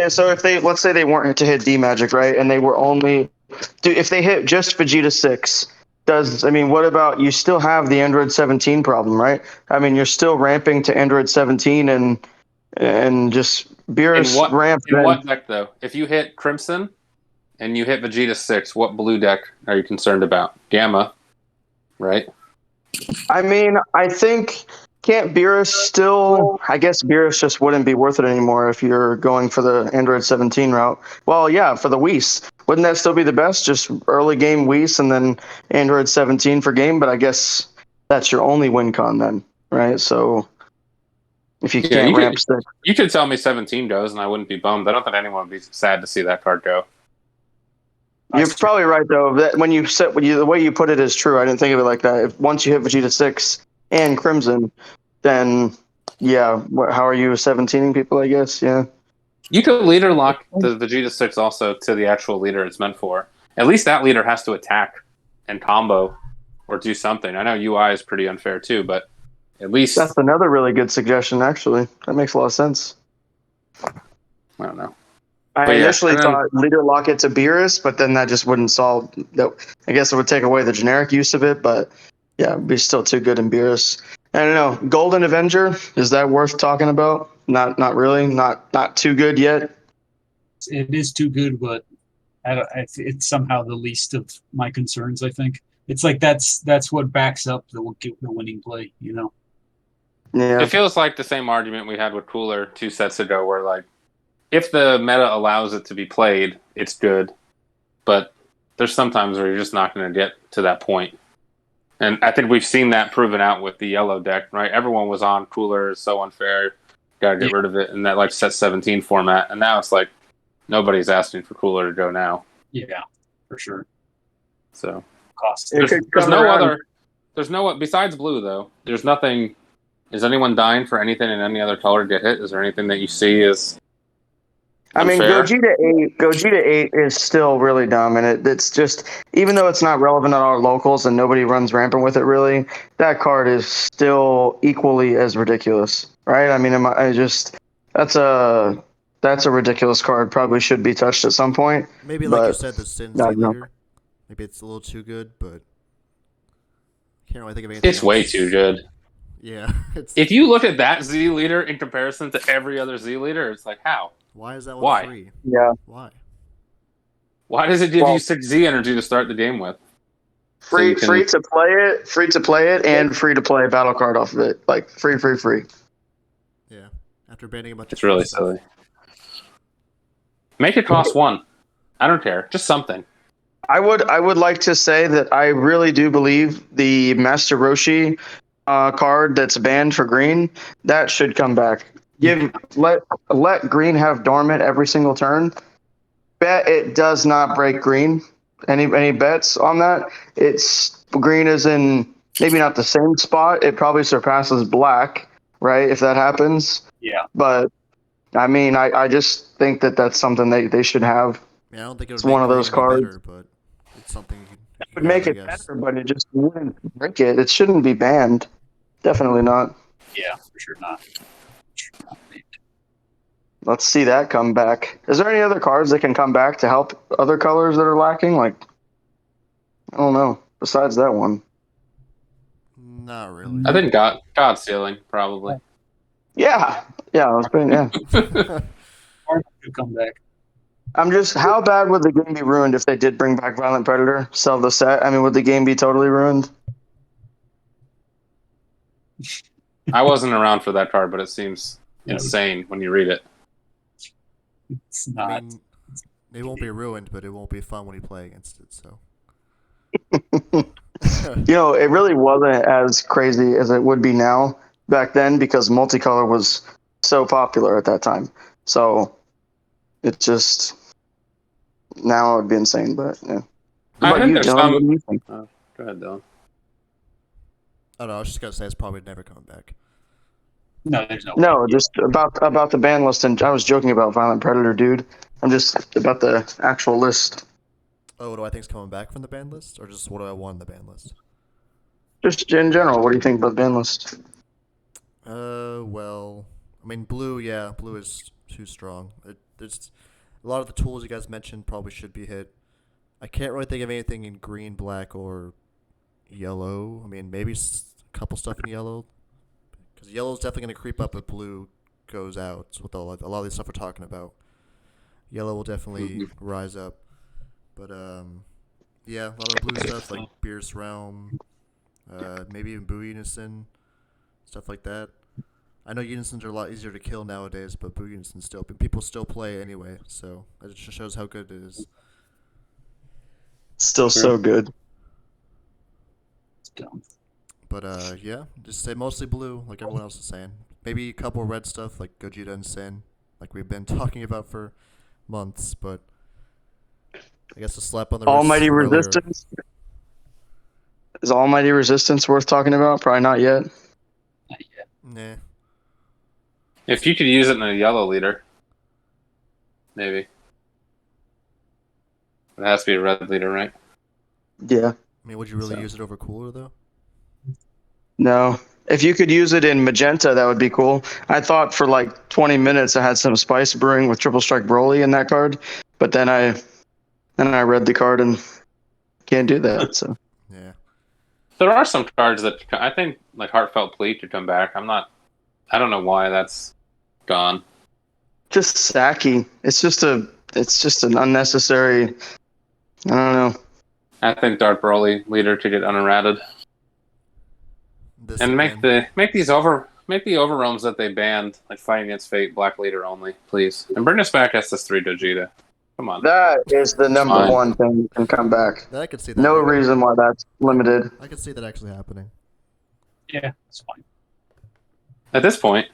they, let's say they weren't to hit D Magic, right, and they were only, if they hit just Vegeta 6, what about, you still have the Android 17 problem, right? I mean, you're still ramping to Android 17 and just Beerus ramp. In what deck though? If you hit Crimson and you hit Vegeta 6, what blue deck are you concerned about? Gamma, right? I mean, I think, can't Beerus still, I guess Beerus just wouldn't be worth it anymore if you're going for the Android 17 route. Well, yeah, for the Whis. Wouldn't that still be the best? Just early game Whis and then Android 17 for game, but I guess that's your only win con then, right? So if you can't ramp stick. You could tell me 17 goes and I wouldn't be bummed. I don't think anyone would be sad to see that card go. You're probably right though. That the way you put it is true. I didn't think of it like that. If once you hit Vegeta 6 and Crimson, then yeah. How are you 17ing people? I guess yeah. You could leader lock the Vegeta 6 also to the actual leader it's meant for. At least that leader has to attack and combo or do something. I know UI is pretty unfair too, but at least that's another really good suggestion. Actually, that makes a lot of sense. I don't know. I initially thought leader lock it to Beerus, but then that just wouldn't solve. I guess it would take away the generic use of it, but yeah, it'd be still too good in Beerus. I don't know. Golden Avenger, is that worth talking about? Not really. Not too good yet. It is too good, but it's somehow the least of my concerns. I think it's like that's what backs up the winning play. You know. Yeah. It feels like the same argument we had with Cooler 2 sets ago, where like, if the meta allows it to be played, it's good. But there's sometimes where you're just not going to get to that point. And I think we've seen that proven out with the yellow deck, right? Everyone was on Cooler is so unfair. Got to get rid of it in that like set 17 format. And now it's like nobody's asking for Cooler to go now. Yeah, for sure. So cost. There's no other. There's no besides blue though. There's nothing. Is anyone dying for anything in any other color to get hit? Is there anything that you see as unfair? I mean, Gogeta 8 is still really dumb, and it's just, even though it's not relevant on our locals and nobody runs rampant with it really, that card is still equally as ridiculous, right? I mean, that's a ridiculous card. Probably should be touched at some point. Maybe like you said, the Sin Z leader. Maybe it's a little too good, but I can't really think of anything. It's way too good. Yeah. If you look at that Z leader in comparison to every other Z leader, it's like, how? Why is that one free? Yeah. Why? Why does it give you 6 Z energy to start the game with? Free to play it, and free to play a battle card off of it. Like free. Yeah. After banning a bunch it's really silly. Make it cost 1. I don't care. Just something. I would like to say that I really do believe the Master Roshi card that's banned for green, that should come back. Let green have dormant every single turn. Bet it does not break green. Any bets on that? It's green is in maybe not the same spot. It probably surpasses black, right? If that happens. Yeah. But I mean, I just think that's something they should have. Yeah, I don't think it's one of those cards. Better, but it's something it would make it better, but it just wouldn't break it. It shouldn't be banned. Definitely not. Yeah, for sure not. Let's see that come back. Is there any other cards that can come back to help other colors that are lacking? Like, I don't know. Besides that one. Not really. I think God Sealing, probably. Yeah. Yeah, I was saying, yeah. Could come back. I'm just, how bad would the game be ruined if they did bring back Violent Predator, sell the set? I mean, would the game be totally ruined? I wasn't around for that card, but it seems insane when you read it. It's not. I mean, It won't be ruined, but it won't be fun when you play against it. So. It really wasn't as crazy as it would be now back then because multicolor was so popular at that time. So it just now it would be insane. But yeah. What I about think you, there's Dylan? What some. do you think? Oh, go ahead, Dylan. I don't know. I was just gonna say it's probably never coming back. No, there's no No, way. just about the ban list, and I was joking about Violent Predator, dude. I'm just about the actual list. Oh, what do I think's coming back from the ban list, or just what do I want on the ban list? Just in general, what do you think about the ban list? Well, I mean, blue. Yeah, blue is too strong. There's a lot of the tools you guys mentioned probably should be hit. I can't really think of anything in green, black, or yellow. I mean, maybe a couple stuff in yellow, because yellow's definitely gonna creep up if blue goes out. With a lot of the stuff we're talking about, yellow will definitely rise up. But yeah, a lot of blue stuff like Beerus Realm, maybe even Boo Unison, stuff like that. I know Unisons are a lot easier to kill nowadays, but Boo Unison people still play anyway, so it just shows how good it is. Still so good. It's dumb. But yeah, just say mostly blue, like everyone else is saying. Maybe a couple red stuff like Gogeta and Sin, like we've been talking about for months. But I guess a slap on the wrist. Almighty from earlier. Resistance. Is Almighty Resistance worth talking about? Probably not yet. Not yet. Nah. If you could use it in a yellow leader, maybe. It has to be a red leader, right? Yeah. I mean, would you really So- use it over cooler though? No. If you could use it in magenta, that would be cool. I thought for like 20 minutes I had some spice brewing with Triple Strike Broly in that card, but then I read the card and can't do that. So Yeah. There are some cards that I think, like Heartfelt Plea, could come back. I don't know why that's gone. just sacky. It's just an unnecessary. I don't know. I think Dark Broly leader could get unerrated. This And again. make the overrealms that they banned, like Fighting Against Fate, Black Leader only, please. And bring us back SS3 Gogeta. Come on. That is the number Fine. one thing that can come back. I could see that. No happening. reason why that's limited. I could see that actually happening. Yeah, it's fine. At this point,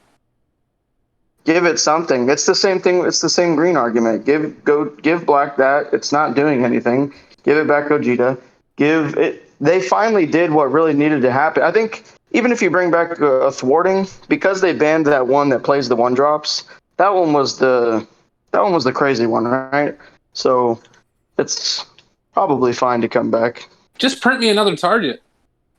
Give it something. It's the same thing. It's the same green argument. Give black that. It's not doing anything. Give it back Gogeta. Give it. They finally did what really needed to happen. I think even if you bring back a thwarting, because they banned that one that plays the one drops, that one was the crazy one, right? So it's probably fine to come back. just print me another target.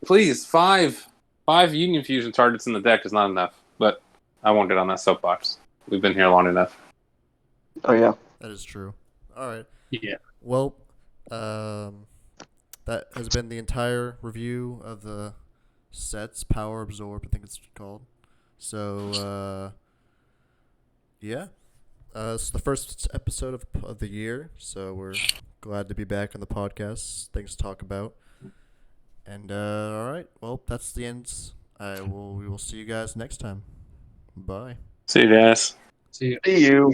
Please, five Union Fusion targets in the deck is not enough. But I won't get on that soapbox. We've been here long enough. Oh yeah. That is true. All right. Yeah. Well, that has been the entire review of the sets. Power Absorb, I think it's called. So, yeah. It's the first episode of the year, so we're glad to be back on the podcast. Things to talk about. And, all right. Well, that's the end. We will see you guys next time. Bye. See you guys. See ya. See you.